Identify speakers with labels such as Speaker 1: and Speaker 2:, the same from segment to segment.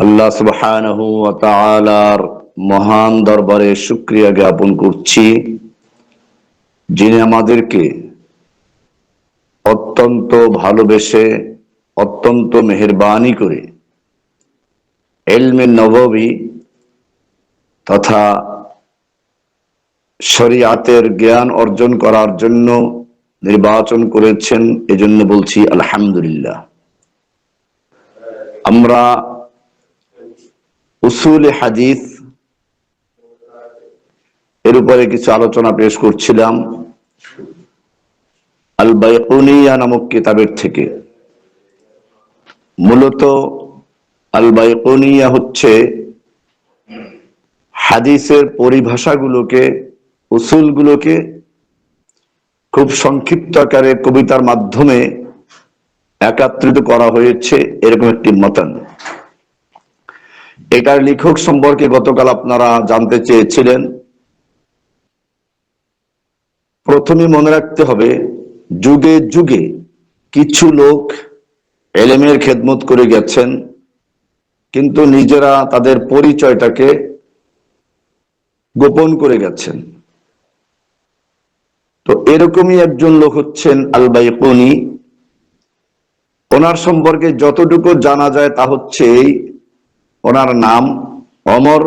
Speaker 1: আল্লাহ সুবহানাহু ওয়া তাআলার মহান দরবারে শুকরিয়া জ্ঞাপন করছি, যিনি আমাদেরকে অত্যন্ত ভালোবেসে অত্যন্ত মেহেরবানি করে ইলমে নববী তথা শরীয়তের জ্ঞান অর্জন করার জন্য নির্বাচন করেছেন। এজন্য বলছি আলহামদুলিল্লাহ। আমরা উসুলে হাদিস এর উপরে কিছু আলোচনা পেশ করছিলাম আল বাইকুনিয়া নামক কিতাবের থেকে। মূলত আল বাইকুনিয়া হচ্ছে হাদিসের পরিভাষাগুলোকে, উসুলগুলোকে খুব সংক্ষিপ্ত আকারে কবিতার মাধ্যমে একত্রিত করা হয়েছে, এরকম একটি মতন। এটার লেখক সম্পর্কে গতকাল আপনারা জানতে চেয়েছিলেন। প্রথমে মনে রাখতে হবে, যুগে যুগে কিছু লোক এলেমের খেদমত করে গেছেন, কিন্তু নিজেরা তাদের পরিচয়টাকে গোপন করে গেছেন। তো এরকমই একজন লোক হচ্ছেন আল বাইকুনি। ওনার সম্পর্কে যতটুকু জানা যায় তা হচ্ছে ওনার নাম ওমর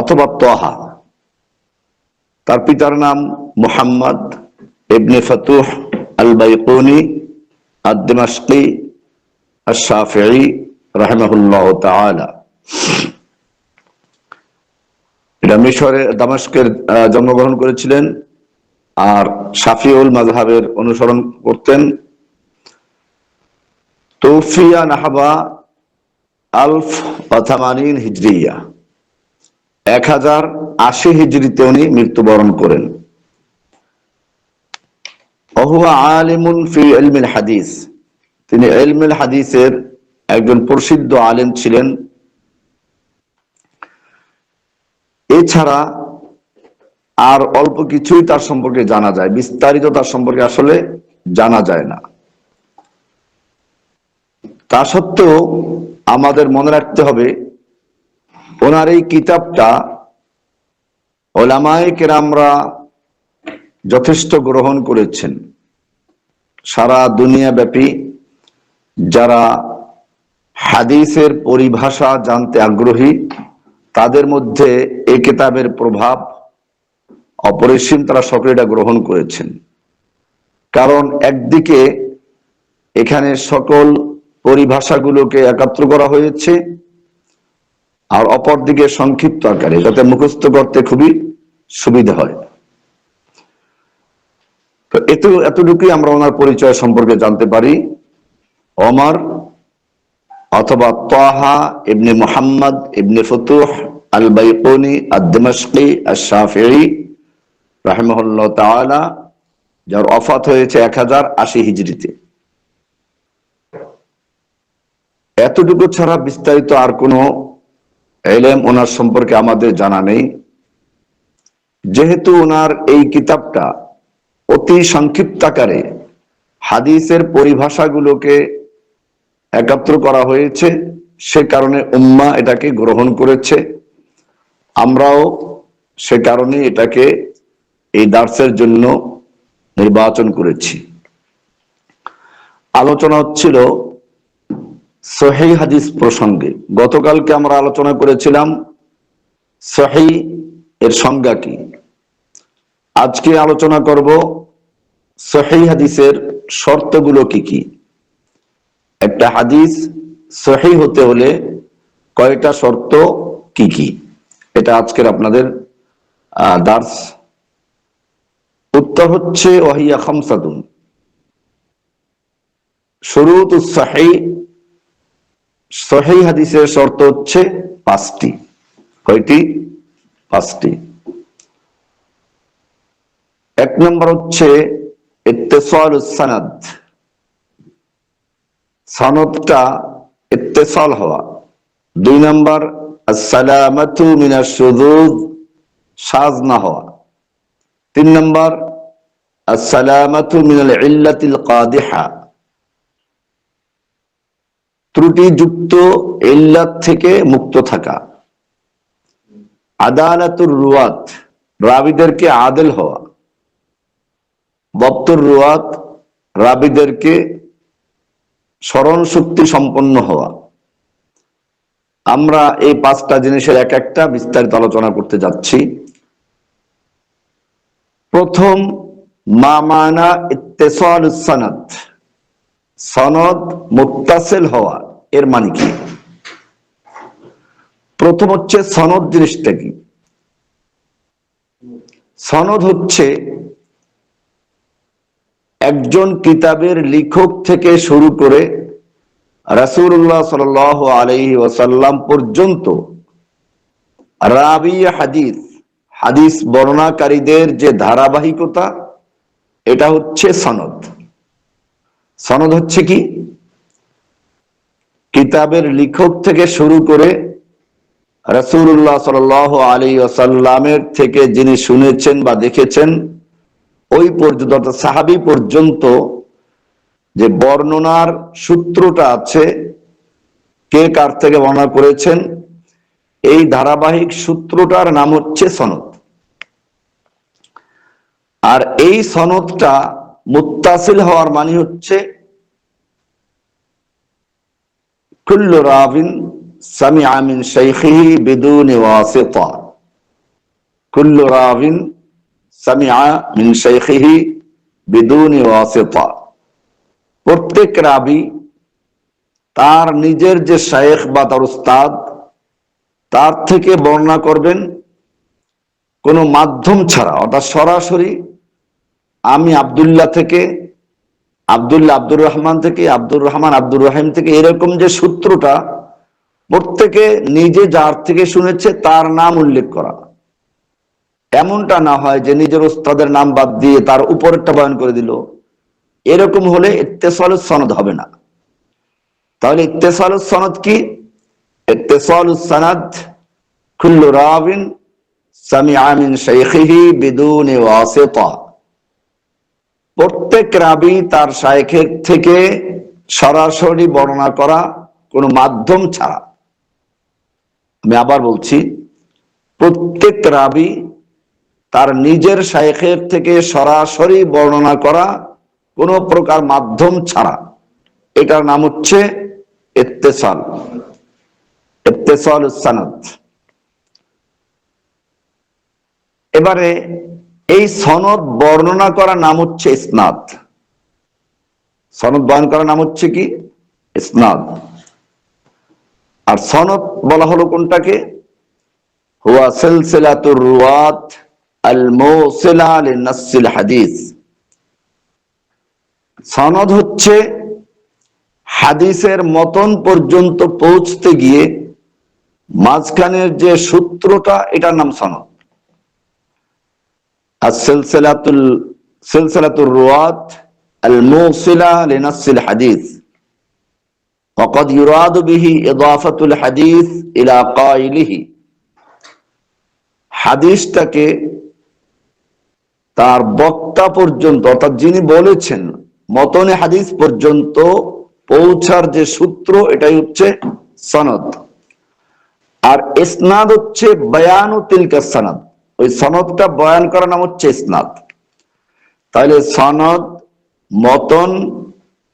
Speaker 1: অথবা তহা, তার পিতার নাম মুহাম্মদ ইবনে ফতুহ আল বাইকুনি আদ-দিমাশকি আশ-শাফিঈ রাহিমাহুল্লাহ তাআলা। এটা মিশরে দামেস্কের জন্মগ্রহণ করেছিলেন আর শাফিউল মাযহাবের অনুসরণ করতেন। তুফিয়া নাহবা আলফ ওয়া তামানিন হিজরিয়া, 1080 হিজরিতে উনি মৃত্যুবরণ করেন। ওহুয়া আলিমুন ফি ইলমিল হাদিস, তিনি ইলমুল হাদিসের একজন প্রসিদ্ধ আলেম ছিলেন। এছাড়া আর অল্প কিছুই তার সম্পর্কে জানা যায়, বিস্তারিত তার সম্পর্কে আসলে জানা যায় না। তা সত্ত্বেও আমাদের মনে রাখতে হবে, ওনার এই কিতাবটা উলামায়ে কেরামরা যথেষ্ট গ্রহণ করেছেন। সারা দুনিয়া ব্যাপী যারা হাদিসের পরিভাষা জানতে আগ্রহী, তাদের মধ্যে এই কিতাবের প্রভাব অপরিসীম, তারা সকলে এটা গ্রহণ করেছেন। কারণ একদিকে এখানে সকল পরিভাষাগুলোকে একাত্র করা হয়েছে, আর অপরদিকে সংক্ষিপ্ত আকারে, যাতে মুখস্থ করতে খুবই সুবিধা হয়। তো এতটুকুই আমরা ওনার পরিচয় সম্পর্কে জানতে পারি। ওমর অথবা তাহা ইবনে মুহাম্মদ ইবনে ফতুহ আল বাইকুনি আদ-দিমাশকি আশ-শাফিঈ রাহিমাহুল্লাহ তাআলা, যার ওফাত হয়েছে 1080 হিজরিতে। এতটুকু ছাড়া বিস্তারিত আর কোনো ইলম ওনার সম্পর্কে আমাদের জানা নেই। যেহেতু ওনার এই কিতাবটা অতি সংক্ষিপ্ত আকারে হাদিসের পরিভাষাগুলোকে একত্র করা হয়েছে, সে কারণে উম্মাহ এটাকে গ্রহণ করেছে। আমরাও সে কারণে এটাকে এই দার্সের জন্য নির্বাচন করেছি। আলোচনা হচ্ছিল সহিহ হাদিস প্রসঙ্গে। গতকালকে আমরা আলোচনা করেছিলাম সহিহ এর সংজ্ঞা কি। আজকে আলোচনা করব সহিহ হাদিসের শর্তগুলো কি কি। একটা হাদিস সহিহ হতে হলে কয়টা শর্ত কি কি, এটা আজকের আপনাদের দার্স। উত্তর হচ্ছে ওয়াহিয়া খামসাতুন, শুরুতুস সহিহ, সহিহ হাদিসের শর্ত হচ্ছে 5টি। কয়টি? 5টি। 1 নম্বর হচ্ছে ইত্তিসালুস সানাদ, সনদটা ইত্তিসাল হওয়া। 2 নম্বর আসসালামাতু মিনাশ শুযুয, শায না হওয়া। 3 নম্বর আসসালামাতু মিনাল ইল্লাতিল কাদিহা, ত্রুটিযুক্ত ইল্লাত থেকে মুক্ত থাকা। আদালাতুর রুয়াত, রাবীদেরকে আদেল হওয়া। বক্তুর রুয়াত, রাবীদেরকে স্মরণ শক্তি সম্পন্ন হওয়া। আমরা এই পাঁচটা জিনিসের এক একটা বিস্তারিত আলোচনা করতে যাচ্ছি। প্রথম, মা মানা ইত্তিসালুস সনদ, সনদ মুত্তাসিল হওয়া এর মানে কি? প্রথম হচ্ছে সনদ জিনিসটা কি? সনদ হচ্ছে একজন কিতাবের লেখক থেকে শুরু করে রাসূলুল্লাহ সাল্লাল্লাহু আলাইহি ওয়াসাল্লাম পর্যন্ত রাবী হাদিস, হাদিস বর্ণনাকারীদের যে ধারাবাহিকতা, এটা হচ্ছে সনদ। সনদ হচ্ছে কি? কিতাবের লেখক থেকে শুরু করে রাসূলুল্লাহ সাল্লাল্লাহু আলাইহি ওয়াসাল্লামের থেকে যিনি শুনেছেন বা দেখেছেন ওই পর্যন্ত, সাহাবী পর্যন্ত যে বর্ণনার সূত্রটা আছে, কে কার থেকে বর্ণনা করেছেন, এই ধারাবাহিক সূত্রটার নাম হচ্ছে সনদ। আর এই সনদটা মুত্তাসিল হওয়ার মানে হচ্ছে কুল্লু রাবিন সামিআ মিন শাইখিহি বিদুনি ওয়াসিতা। কুল্লু রাবিন সামিআ মিন শাইখিহি বিদুনি ওয়াসিতা। প্রত্যেক রাবী তার নিজের যে শায়েখ বা তার উস্তাদ, তার থেকে বর্ণনা করবেন কোনো মাধ্যম ছাড়া, অর্থাৎ সরাসরি আমি আব্দুল্লাহ থেকে, আব্দুল্লাহ আব্দুর রহমান থেকে, আব্দুর রহমান আব্দুর রহিম থেকে, এরকম যে সূত্রটা প্রত্যেকে নিজে যার থেকে শুনেছে তার নাম উল্লেখ করা। এমনটা না হয় যে নিজের উস্তাদের নাম বাদ দিয়ে তার উপরেরটা বয়ান করে দিল, এরকম হলে ইত্তিসালুস সনদ হবে না। তাহলে ইত্তিসালুস সনদ কি? ইত্তিসালুস সনদ কুল্লু রাবিন সামিআ মিন শাইখিহি বিদুনি ওয়াসিতা। প্রত্যেক রাবী তার শায়েখের থেকে সরাসরি বর্ণনা করা, কোনো মাধ্যম ছাড়া। আমি আবার বলছি, প্রত্যেক রাবী তার নিজের শায়েখের থেকে সরাসরি বর্ণনা করা, কোনো প্রকার মাধ্যম ছাড়া। এটার নাম হচ্ছে ইত্তিসাল, ইত্তিসালুস সনদ। এবারে এই সনদ বর্ণনা করা নাম হচ্ছে ইসনাদ। সনদ বয়ান করার নাম হচ্ছে কি? ইসনাদ। আর সনদ বলা হলো কোনটাকে? হুয়া সিলসিলাতুর রুয়াত আল মুসিলা লিনাসিল হাদিস। সনদ হচ্ছে হাদিসের মতন পর্যন্ত পৌঁছতে গিয়ে মাঝখানের যে সূত্রটা, এটার নাম সনদ। আর সিলসিলাতুর রুয়াত আল মুসিলা লিনাসিল হাদিস وقد يراد به إضافة الحديث إلى قائله। হাদিসটাকে তার বক্তা পর্যন্ত, অর্থাৎ যিনি বলেছেন, মতনে হাদিস পর্যন্ত পৌঁছার যে সূত্র, এটাই হচ্ছে সনদ। আর ইসনাদ হচ্ছে বয়ানু তিলকা সনদ, ওই সনদটা বয়ান করার নাম হচ্ছে ইসনাদ। তাহলে সনদ, মতন,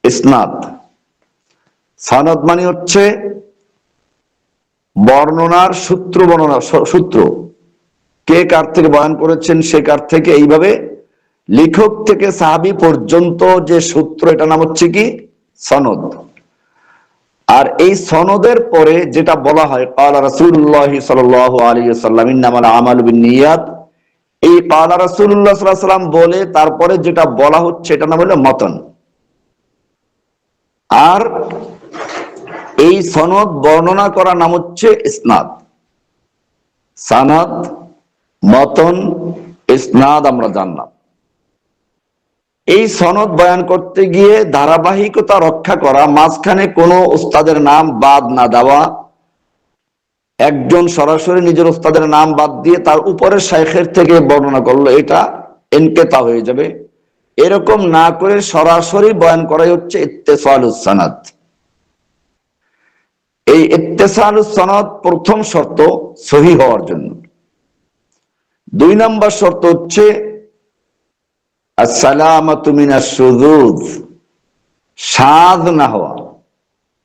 Speaker 1: ইসনাদ। সনদ মানে হচ্ছে বর্ণনার সূত্র, বর্ণনা সূত্র, কে কার থেকে বয়ান করেছেন, সে কার থেকে, এইভাবে লেখক থেকে সাহাবী পর্যন্ত যে সূত্র, এটা নাম হচ্ছে কি? সনদ। আর এই সনদের পরে যেটা বলা হয় ক্বালা রাসূলুল্লাহ সাল্লাল্লাহু আলাইহি ওয়াসাল্লাম ইন্নামাল আমালু বিন্নিয়াত, এই ক্বালা রাসূলুল্লাহ সাল্লাল্লাহু আলাইহি ওয়াসাল্লাম বলে তারপরে যেটা বলা হচ্ছে, এটা নাম হলো মতন। আর এই সনদ বর্ণনা করার নাম হচ্ছে ইসনাদ। সনদ, মতন, ইসনাদ আমরা জানলাম। এই সনদ বয়ান করতে গিয়ে ধারাবাহিকতা রক্ষা করা, মাঝখানে কোনো উস্তাদের নাম বাদ না দেওয়া, একজন সরাসরি নিজের উস্তাদের নাম বাদ দিয়ে তার উপরের শাইখের থেকে বর্ণনা করলো, এটা ইনকিতা হয়ে যাবে। এরকম না করে সরাসরি বয়ান করাই হচ্ছে ইত্তিসালুস সনদ। এই ইত্তিসালুস সনদ প্রথম শর্ত সহিহ হওয়ার জন্য। 2 নম্বর শর্ত হচ্ছে আসসালামাতু মিনাশ শুযুয, শায না হওয়া।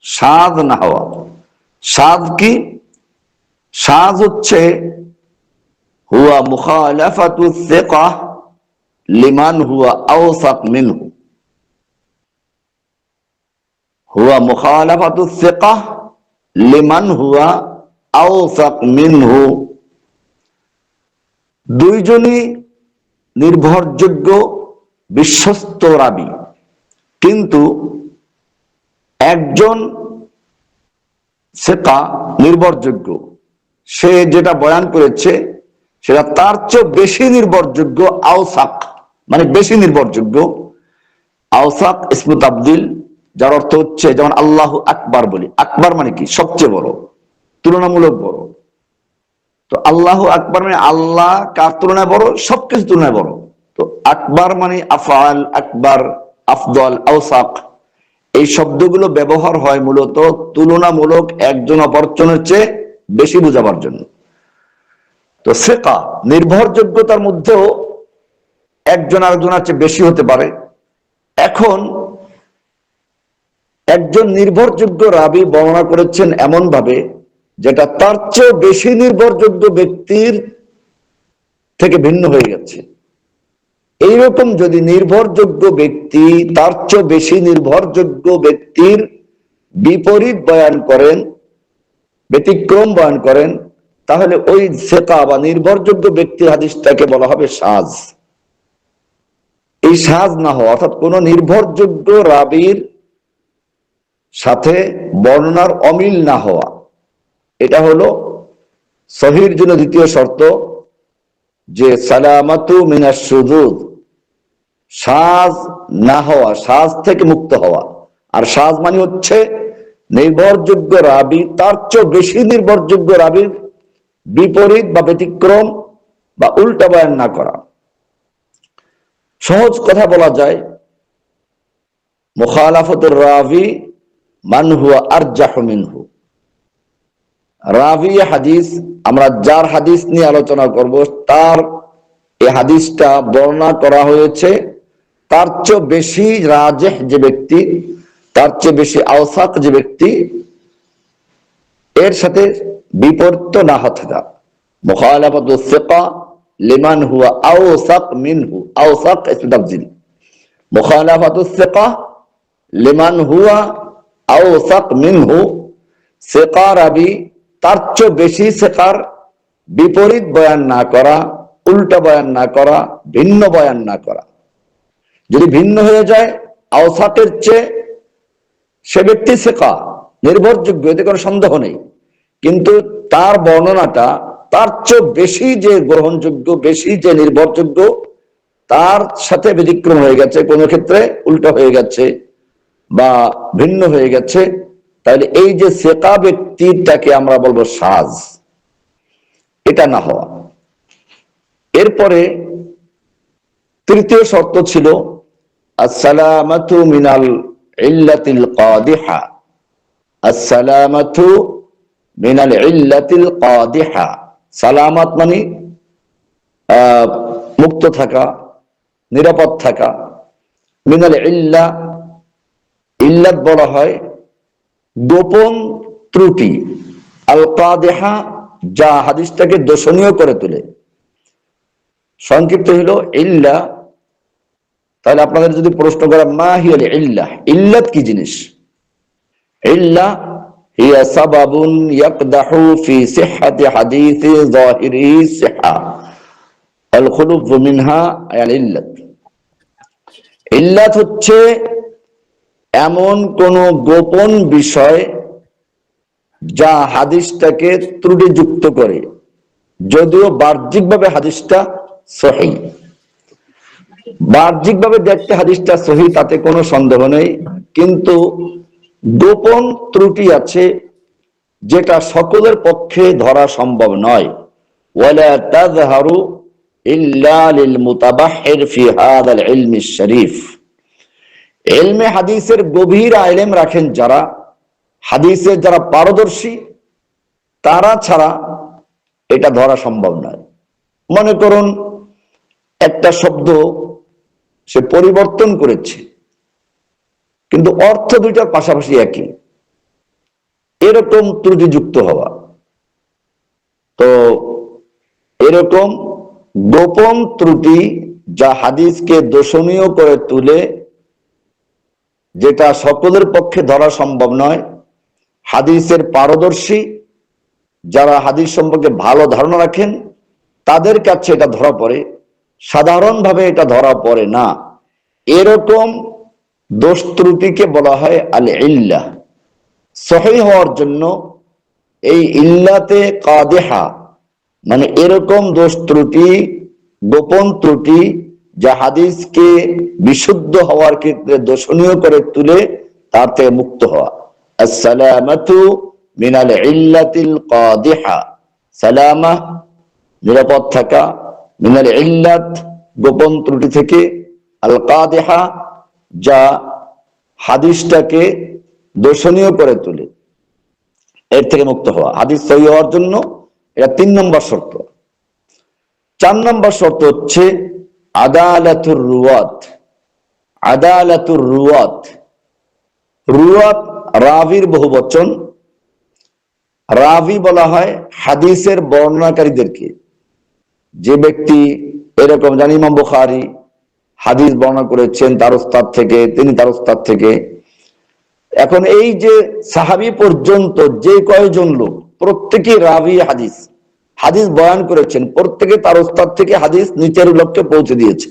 Speaker 1: শায না হওয়া, শায কি? শায হচ্ছে হুয়া মুখালাফাতু সিকা লিমান হুয়া আওসাক মিনহু। হুয়া মুখালাফাতু সিকা লিমান হুয়া আওসাক মিনহু। দুইজনই নির্ভরযোগ্য বিশ্বস্ত রাবী, কিন্তু একজন সিকা নির্ভরযোগ্য, সে যেটা বয়ান করেছে সেটা তার চেয়ে বেশি নির্ভরযোগ্য। আওসাক মানে বেশি নির্ভরযোগ্য। আওসাক ইসমু তাবদিল, যার অর্থ হচ্ছে যেমন আল্লাহু আকবার বলি, আকবার মানে কি? সবচেয়ে বড়, তুলনামূলক বড়। তো আল্লাহু আকবার মানে আল্লাহ কার তুলনায় বড়? সবকিছু তুলনায় বড়। তো আকবার মানে আফআল, আকবার, আফদল, আওসাক, এই শব্দগুলো ব্যবহার হয় মূলত তুলনামূলক, একজন অপরজনের চেয়ে বেশি বোঝাবার জন্য। তো সিকা নির্ভরযোগ্যতার মধ্যেও একজন আরেকজনের চেয়ে বেশি হতে পারে। এখন একজন নির্ভরযোগ্য রাবী বর্ণনা করেছেন এমন ভাবে যেটা তার চেয়ে বেশি নির্ভরযোগ্য ব্যক্তির থেকে ভিন্ন হয়ে গেছে। এইরকম যদি নির্ভরযোগ্য ব্যক্তি তার চেয়ে বেশি নির্ভরযোগ্য ব্যক্তির বিপরীত বয়ান করেন, ব্যতিক্রম বয়ান করেন, তাহলে ওই সিকা বা নির্ভরযোগ্য ব্যক্তির হাদিসটাকে বলা হবে শায। এই শায না হওয়া, অর্থাৎ কোন নির্ভরযোগ্য রাবীর সাথে বর্ণনার অমিল না হওয়া, এটা হলো সহিহর জন্য দ্বিতীয় শর্ত, যে সালামাতু মিনাশ শুযুয, শায না হওয়া, শায থেকে মুক্ত হওয়া। আর শায মানে হচ্ছে নির্ভরযোগ্য রাবী তার চেয়ে বেশি নির্ভরযোগ্য রাবীর বিপরীত বা ব্যতিক্রম বা উল্টা বয়ান না করা। সহজ কথা বলা যায়, মুখালাফাতুর রাবী মান হুয়া আরজাহু মিনহু। রাবী হাদিস, আমরা যার হাদিস নিয়ে আলোচনা করব, তার এই হাদিসটা বর্ণনা করা হয়েছে তার চেয়ে বেশি রাজেহ যে ব্যক্তি, তার চেয়ে বেশি আওসাক যে ব্যক্তি, এর সাথে বিপরীত না থাকা। মুখালাফাতুস সিকা লিমান হুয়া আওসাক মিনহু, আওসাক ইসমু তাবজিল। মুখালাফাতুস সিকা লিমান হুয়া আওসাক মিনহু, সিকা রাবী তার চেয়ে বেশি সিকার বিপরীত বয়ান না করা, উল্টা বয়ান না করা, ভিন্ন বয়ান না করা। যদি ভিন্ন হয়ে যায় আওসাকের চেয়ে, সে ব্যক্তি সিকা নির্ভরযোগ্য, এতে কোনো সন্দেহ নেই, কিন্তু তার বর্ণনাটা তার চেয়ে বেশি যে গ্রহণযোগ্য, বেশি যে নির্ভরযোগ্য, তার সাথে ব্যতিক্রম হয়ে গেছে, কোনো ক্ষেত্রে উল্টা হয়ে গেছে বা ভিন্ন হয়ে গেছে, তাহলে এই যে সিকা ব্যক্তিটাকে আমরা বলবো শায। এটা না হওয়া। এরপরে তৃতীয় শর্ত ছিল আসসালামাতু মিনাল ইল্লাতিল কাদিহা। আসসালামাতু মিনাল ইল্লাতিল কাদিহা, সালামাত মানে মুক্ত থাকা, নিরাপদ থাকা। মিনাল ইল্লা, ইল্লাত বলা হয় গোপন ত্রুটি, আল কাদিহা যা হাদিসটাকে দোষণীয় করে তোলে। সংক্ষিপ্ত হলো ইল্লা। তাহলে আপনাদের যদি প্রশ্ন করা মা হিয়াল ইল্লাহ, ইল্লাত কি জিনিস? ইল্লা হিয়া সাবাবুন ইয়াকদাহু ফি সিহহাতি হাদিসি যাহিরিহি সিহহা আল খুলুফ মিনহা আল ইল্লাত। ইল্লাত হচ্ছে এমন কোন গোপন বিষয় যা হাদিসটাকে ত্রুটিযুক্ত করে, যদিও বাহ্যিকভাবে হাদিসটা সহিহ। বাহ্যিকভাবে দেখতে হাদিসটা সহিহ, তাতে কোনো সন্দেহ নেই, কিন্তু গোপন ত্রুটি আছে যেটা সকলের পক্ষে ধরা সম্ভব নয়। ওয়ালা তাযহারু ইল্লা লিল মুতাবাহহির ফি হাযাল ইলমি শরীফ। ইলমে হাদিসের গভীর ইলম রাখেন যারা, হাদিসে যারা পারদর্শী তারা ছাড়া এটা ধরা সম্ভব নয়। মনে করুন একটা শব্দ সে পরিবর্তন করেছে, কিন্তু অর্থ দুইটার পাশাপাশি একই, এরকম ত্রুটিযুক্ত হওয়া। তো এরকম গোপন ত্রুটি যা হাদিসকে দোষণীয় করে তুলে, যেটা সকলের পক্ষে ধরা সম্ভব নয়, হাদিসের পারদর্শী যারা হাদিস সম্পর্কে ভালো ধারণা রাখেন তাদের কাছে এটা ধরা পড়ে, সাধারণভাবে এটা ধরা পড়ে না। এরকম দোষ ত্রুটিকে বলা হয় আল ইল্লাহ। সহিহ হওয়ার জন্য এই ইল্লাতে কাদেহা, মানে এরকম দোষ ত্রুটি, গোপন ত্রুটি যা হাদিসকে বিশুদ্ধ হওয়ার ক্ষেত্রে দোষণীয় করে তুলে তার থেকে মুক্ত হওয়া। আসসালামাতু মিনাল ইল্লাতিল কাদিহা, সালামা নিরাপদ থাকা, মিনাল ইল্লাত গোপন ত্রুটি থেকে, আল কাদিহা যা হাদিসটাকে দোষণীয় করে তুলে, এর থেকে মুক্ত হওয়া। হাদিস সহিহ হওয়ার জন্য এটা 3 নম্বর শর্ত। 4 নম্বর শর্ত হচ্ছে আদালাতুর রুয়াত। আদালাতুর রুয়াত, রুয়াত রাভির বহুবচন। রাভি বলা হয় হাদিসের বর্ণনাকারীদেরকে। যে ব্যক্তি এরকম, জানি ইমাম বুখারী হাদিস বর্ণনা করেছেন তার উস্তাদ থেকে, তিনি তার উস্তাদ থেকে। এখন এই যে সাহাবী পর্যন্ত যে কয়জন লোক, প্রত্যেকেই রাভি হাদিস, হাদিস বয়ান করেছেন, প্রত্যেকে তার উস্তাদ থেকে হাদিস নিচের লোককে পৌঁছে দিয়েছে।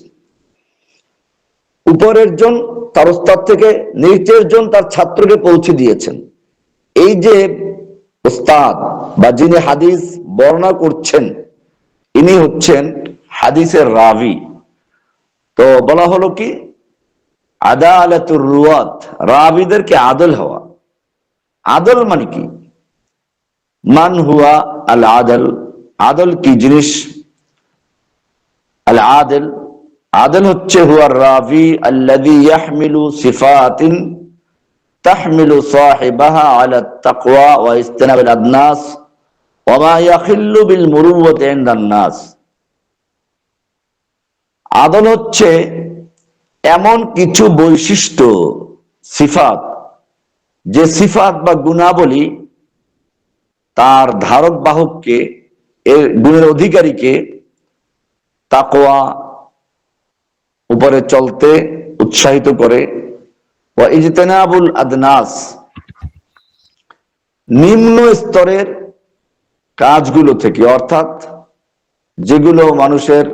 Speaker 1: উপরের জন তার উস্তাদ থেকে, নিচের জন তার ছাত্রকে পৌঁছে দিয়েছেন। এই যে উস্তাদ বা যিনি হাদিস বর্ণনা করছেন, ইনি হচ্ছেন হাদিসের রাভি। তো বলা হলো কি আদালাতুর রুয়াত, রাবিদেরকে আদল হওয়া। আদল মানে কি? মান হুয়া আল আদল, আদল কি জিনিস? আল আদল, আদল হচ্ছে হুয়া রাবি আল্লাযী ইয়াহমিলু সিফাতিন তাহমিলু সাহিবাহা আলা তাকওয়া ওয়া ইজতিনাবিল আদনাস ওয়া মা ইয়াখিল্লু বিল মুরুওয়াতি ইনদান নাস। আদল হচ্ছে এমন কিছু বৈশিষ্ট্য, সিফাত, যে সিফাত বা গুণাবলী তার ধারক বাহককে, এর গুণের অধিকারীকে তাকওয়া উপরে চলতে উৎসাহিত করে, ও ইজতিনাবুল আদনাস নিম্ন স্তরের কাজগুলো থেকে, অর্থাৎ যেগুলো মানুষের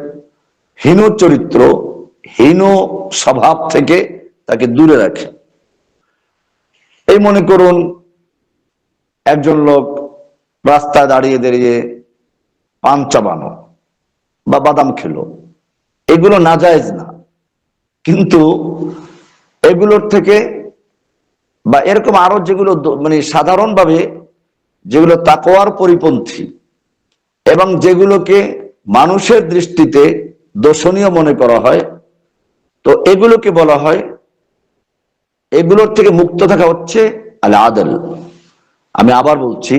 Speaker 1: হীন চরিত্র, হীন স্বভাব থেকে তাকে দূরে রাখে। এই মনে করুন একজন লোক রাস্তায় দাঁড়িয়ে দাঁড়িয়ে পান চাবানো বা বাদাম খেলো, এগুলো নাজায়েজ না, কিন্তু এগুলোর থেকে বা এরকম আরো যেগুলো মানে সাধারণভাবে যেগুলো তাকওয়ার পরিপন্থী এবং যেগুলোকে মানুষের দৃষ্টিতে দোষণীয় মনে করা হয়, তো এগুলোকে বলা হয়, এগুলোর থেকে মুক্ত থাকা হচ্ছে আল আদল। আমি আবার বলছি,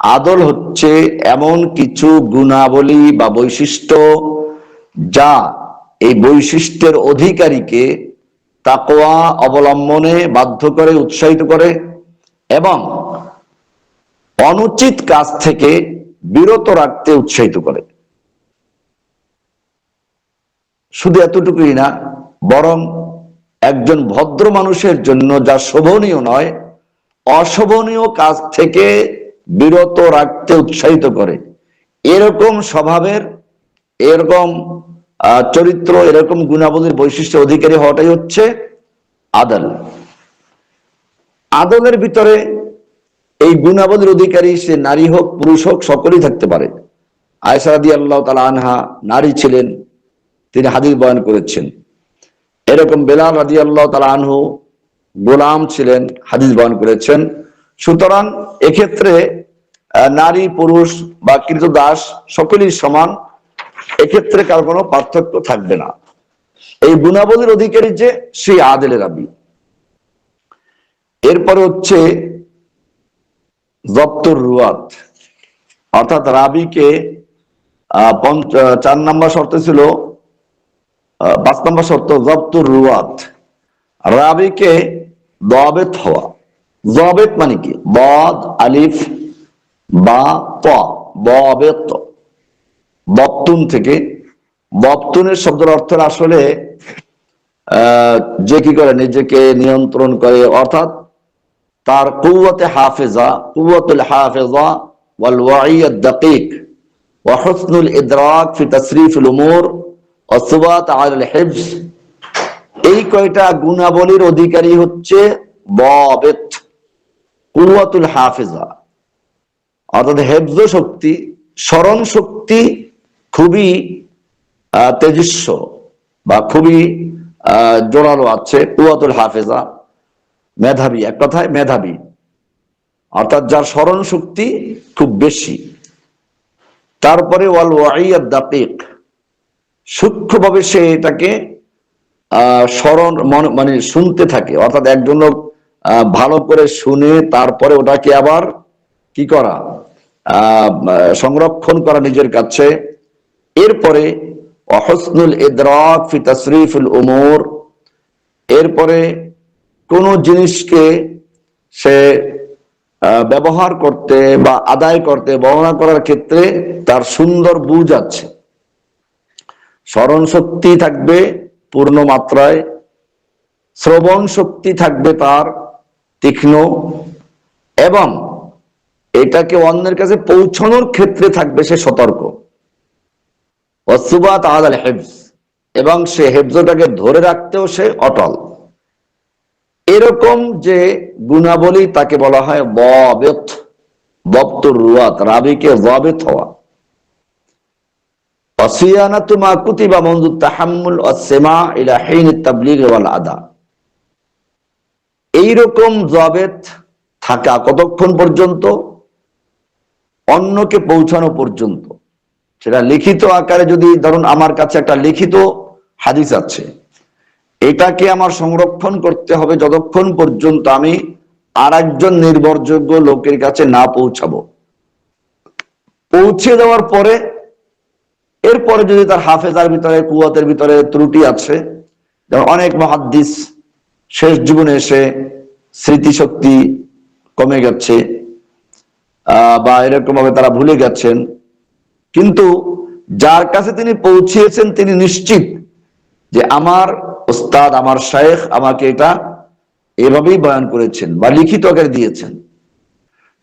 Speaker 1: আদল হচ্ছে এমন কিছু গুণাবলী বা বৈশিষ্ট্য যা এই বৈশিষ্ট্যের অধিকারীকে তাকওয়া অবলম্বনে বাধ্য করে, উৎসাহিত করে এবং অনুচিত কাজ থেকে বিরত রাখতে উৎসাহিত করে। শুধু এতটুকুই না, বরং একজন ভদ্র মানুষের জন্য যা শোভনীয় নয়, অশোভনীয় কাজ থেকে বিরত রাখতে উৎসাহিত করে। এরকম স্বভাবের, এরকম চরিত্র, এরকম গুণাবলীর বৈশিষ্ট্য অধিকারী হওয়াটাই হচ্ছে আদল। আদলের ভিতরে এই গুণাবলীর অধিকারী সে নারী হোক পুরুষ হোক সকলেই থাকতে পারে। আয়েশা রাদিয়াল্লাহু তাআলা আনহা নারী ছিলেন, তিনি হাদিস বয়ান করেছেন। এরকম বেলাল রাদিয়াল্লাহু তাআলা আনহু গোলাম ছিলেন, হাদিস বয়ান করেছেন। সুতরাং এক্ষেত্রে নারী পুরুষ বা কৃতদাস সকলেই সমান, এক্ষেত্রে কার কোনো পার্থক্য থাকবে না। এই গুণাবলীর অধিকারী যে সেই আদেলের রাবি। এরপরে হচ্ছে জব্তুর রুয়াত, অর্থাৎ রাবিকে 4 নম্বর শর্ত ছিল, 5 নম্বর শর্ত জব্তুর রুয়াত, রাবিকে দাবিত হওয়া। দাবিত মানে কি? দাদ আলিফ বা ত, দাবিত, দপ্তুন থেকে। দপ্তুনের শব্দের অর্থ আসলে যে কি করে, নিজেকে নিয়ন্ত্রণ করে, অর্থাৎ তার কুওয়াতে হাফেজা, কুওয়াতুল হাফেজা ওয়াল ওয়াই আদ-দাকিক ওয়া হুসনুল ইদরাক ফি তাসরিফিল উমুর ওয়া সুবাত আলাল হিফজ, এই কয়টা গুণাবলীর অধিকারী হচ্ছে দাবিত, কুওয়াতুল হাফেজা, অর্থাৎ হেফজ শক্তি, স্মরণ শক্তি খুবই তেজস্ব বা খুবই জোরালো আছে। কুওয়াতুল হাফেজা মেধাবী, এক কথায় মেধাবী, অর্থাৎ যার স্মরণ শক্তি খুব বেশি। তারপরে ওয়াল ওয়াই আদ-দাকিক, সূক্ষ্মভাবে সে এটাকে স্মরণ মানে শুনতে থাকে, অর্থাৎ একজন লোক ভালো করে শুনে তারপরে ওটাকে আবার কি করা, সংরক্ষণ করা নিজের কাছে। এরপরে হুসনুল ইদরাক ফি তাসরিফিল উমুর, এরপরে কোন জিনিসকে সে ব্যবহার করতে বা আদায় করতে, বর্ণনা করার ক্ষেত্রে তার সুন্দর বুঝ আছে। স্মরণ শক্তি থাকবে পূর্ণ মাত্রায়, শ্রবণ শক্তি থাকবে তার তীক্ষ্ণ, এবং এটাকে অন্যের কাছে পৌঁছানোর ক্ষেত্রে থাকবে সে সতর্ক। ওয়াসুবাত আলাল হিফজ, এবং সে হেফজটাকে ধরে রাখতেও সে অটল। এরকম যে গুণাবলী তাকে বলা হয় দাবিত, দপ্তুর রুয়াত, রাবিকে দাবিত হওয়া। ওয়াসিয়ানাতু মা কুতিবা মুনযু তাহাম্মুল ওয়াস সিমা ইলা হিন আত-তাবলীগ ওয়াল আদা, এইরকম দাবিত থাকা কতক্ষণ পর্যন্ত? অন্যকে পৌঁছানো পর্যন্ত। সেটা লিখিত আকারে, যদি ধরুন আমার কাছে একটা লিখিত হাদিস আছে, এটাকে আমার সংরক্ষণ করতে হবে যতক্ষণ পর্যন্ত আমি আর একজন নির্ভরযোগ্য লোকের কাছে না পৌঁছাবো। পৌঁছে দেওয়ার পরে, এরপরে যদি তার হাফেজার ভিতরে, কুওয়াতের ভিতরে ত্রুটি আছে, যেমন অনেক মুহাদ্দিস শেষ জীবনে এসে স্মৃতিশক্তি কমে গেছে, বা এরকম ভাবে তারা ভুলে গেছেন, কিন্তু যার কাছে তিনি পৌঁছিয়েছেন তিনি নিশ্চিত যে আমার উস্তাদ, আমার শায়েখ আমাকে এটা এভাবেই বয়ান করেছেন বা লিখিত আকারে দিয়েছেন।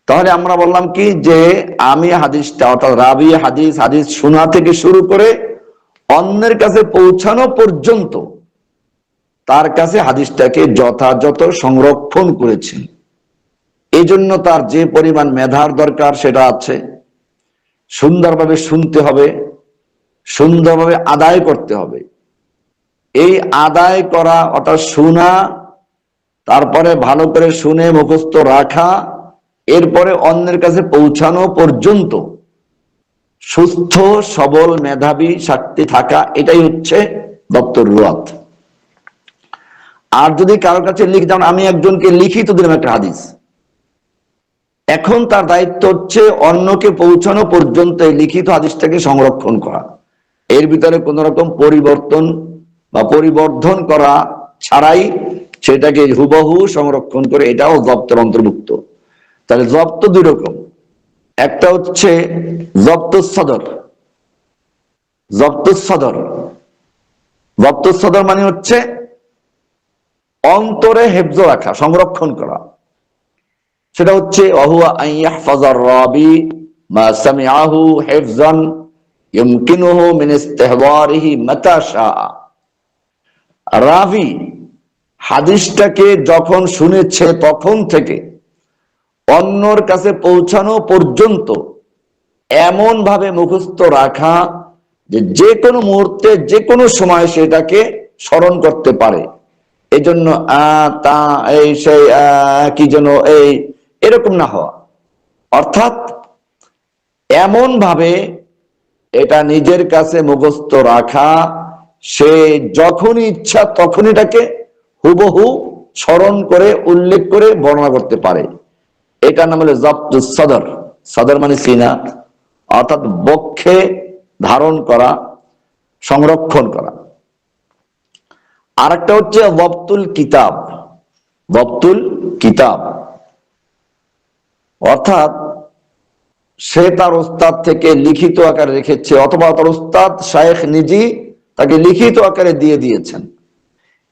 Speaker 1: তাহলে আমরা বললাম কি, যে আমি হাদিসটা, অর্থাৎ রাবি হাদিস শোনা থেকে শুরু করে অন্যের কাছে পৌঁছানো পর্যন্ত তার কাছে হাদিসটাকে যথাযথ সংরক্ষণ করেছেন। এই জন্য তার যে পরিমাণ মেধার দরকার সেটা আছে। সুন্দরভাবে শুনতে হবে, সুন্দরভাবে আদায় করতে হবে। এই আদায় করা, অর্থাৎ শোনা, তারপরে ভালো করে শুনে মুখস্থ রাখা, এরপরে অন্যের কাছে পৌঁছানো পর্যন্ত সুস্থ সবল মেধাবী শক্তি থাকা, এটাই হচ্ছে দপ্তর রুয়াত। আর যদি কারোর কাছে যেমন আমি একজনকে লিখিত দিলাম একটা হাদিস, এখন তার দায়িত্ব হচ্ছে অন্যকে পৌঁছানো পর্যন্ত এই লিখিত হাদিসটাকে সংরক্ষণ করা, এর ভিতরে কোন রকম পরিবর্তন বা পরিবর্ধন করা ছাড়াই সেটাকে হুবহু সংরক্ষণ করে, এটাও জব্তের অন্তর্ভুক্ত। তাহলে জব্ত দুই রকম, একটা হচ্ছে জব্তুস সদর। জব্তুস সদর, জব্তুস সদর মানে হচ্ছে অন্তরে হেফজ রাখা, সংরক্ষণ করা। সেটা হচ্ছে ওয়াহুয়া আন ইয়াহফাজার রাবি মা সামিআহু হিফজান ইমকিনুহু মিন ইস্তিহদারিহি মাতা শাআ। রাবি হাদিসটাকে যখন শুনেছে তখন থেকে অন্যর কাছে পৌঁছানো পর্যন্ত এমন ভাবে মুখস্থ রাখা যে যে কোনো মুহূর্তে, যে কোনো সময় সেটাকে স্মরণ করতে পারে। এই জন্য তা এই সেই কি যেন এই এরকম না হওয়া, অর্থাৎ এমন ভাবে এটা নিজের কাছে মুখস্থ রাখা, সে যখনই ইচ্ছা তখন এটাকে হুবহু স্মরণ করে, উল্লেখ করে বর্ণনা করতে পারে। এটার নাম হলো জব্তুস সদর। সদর মানে সিনা, অর্থাৎ বক্ষে ধারণ করা, সংরক্ষণ করা। আর একটা হচ্ছে জব্তুল কিতাব। জব্তুল কিতাব অর্থাৎ সে তার ওস্তাদ থেকে লিখিত আকারে রেখেছে, অথবা তার ওস্তাদ শায়েখ নিজেই তাকে লিখিত আকারে দিয়ে দিয়েছেন।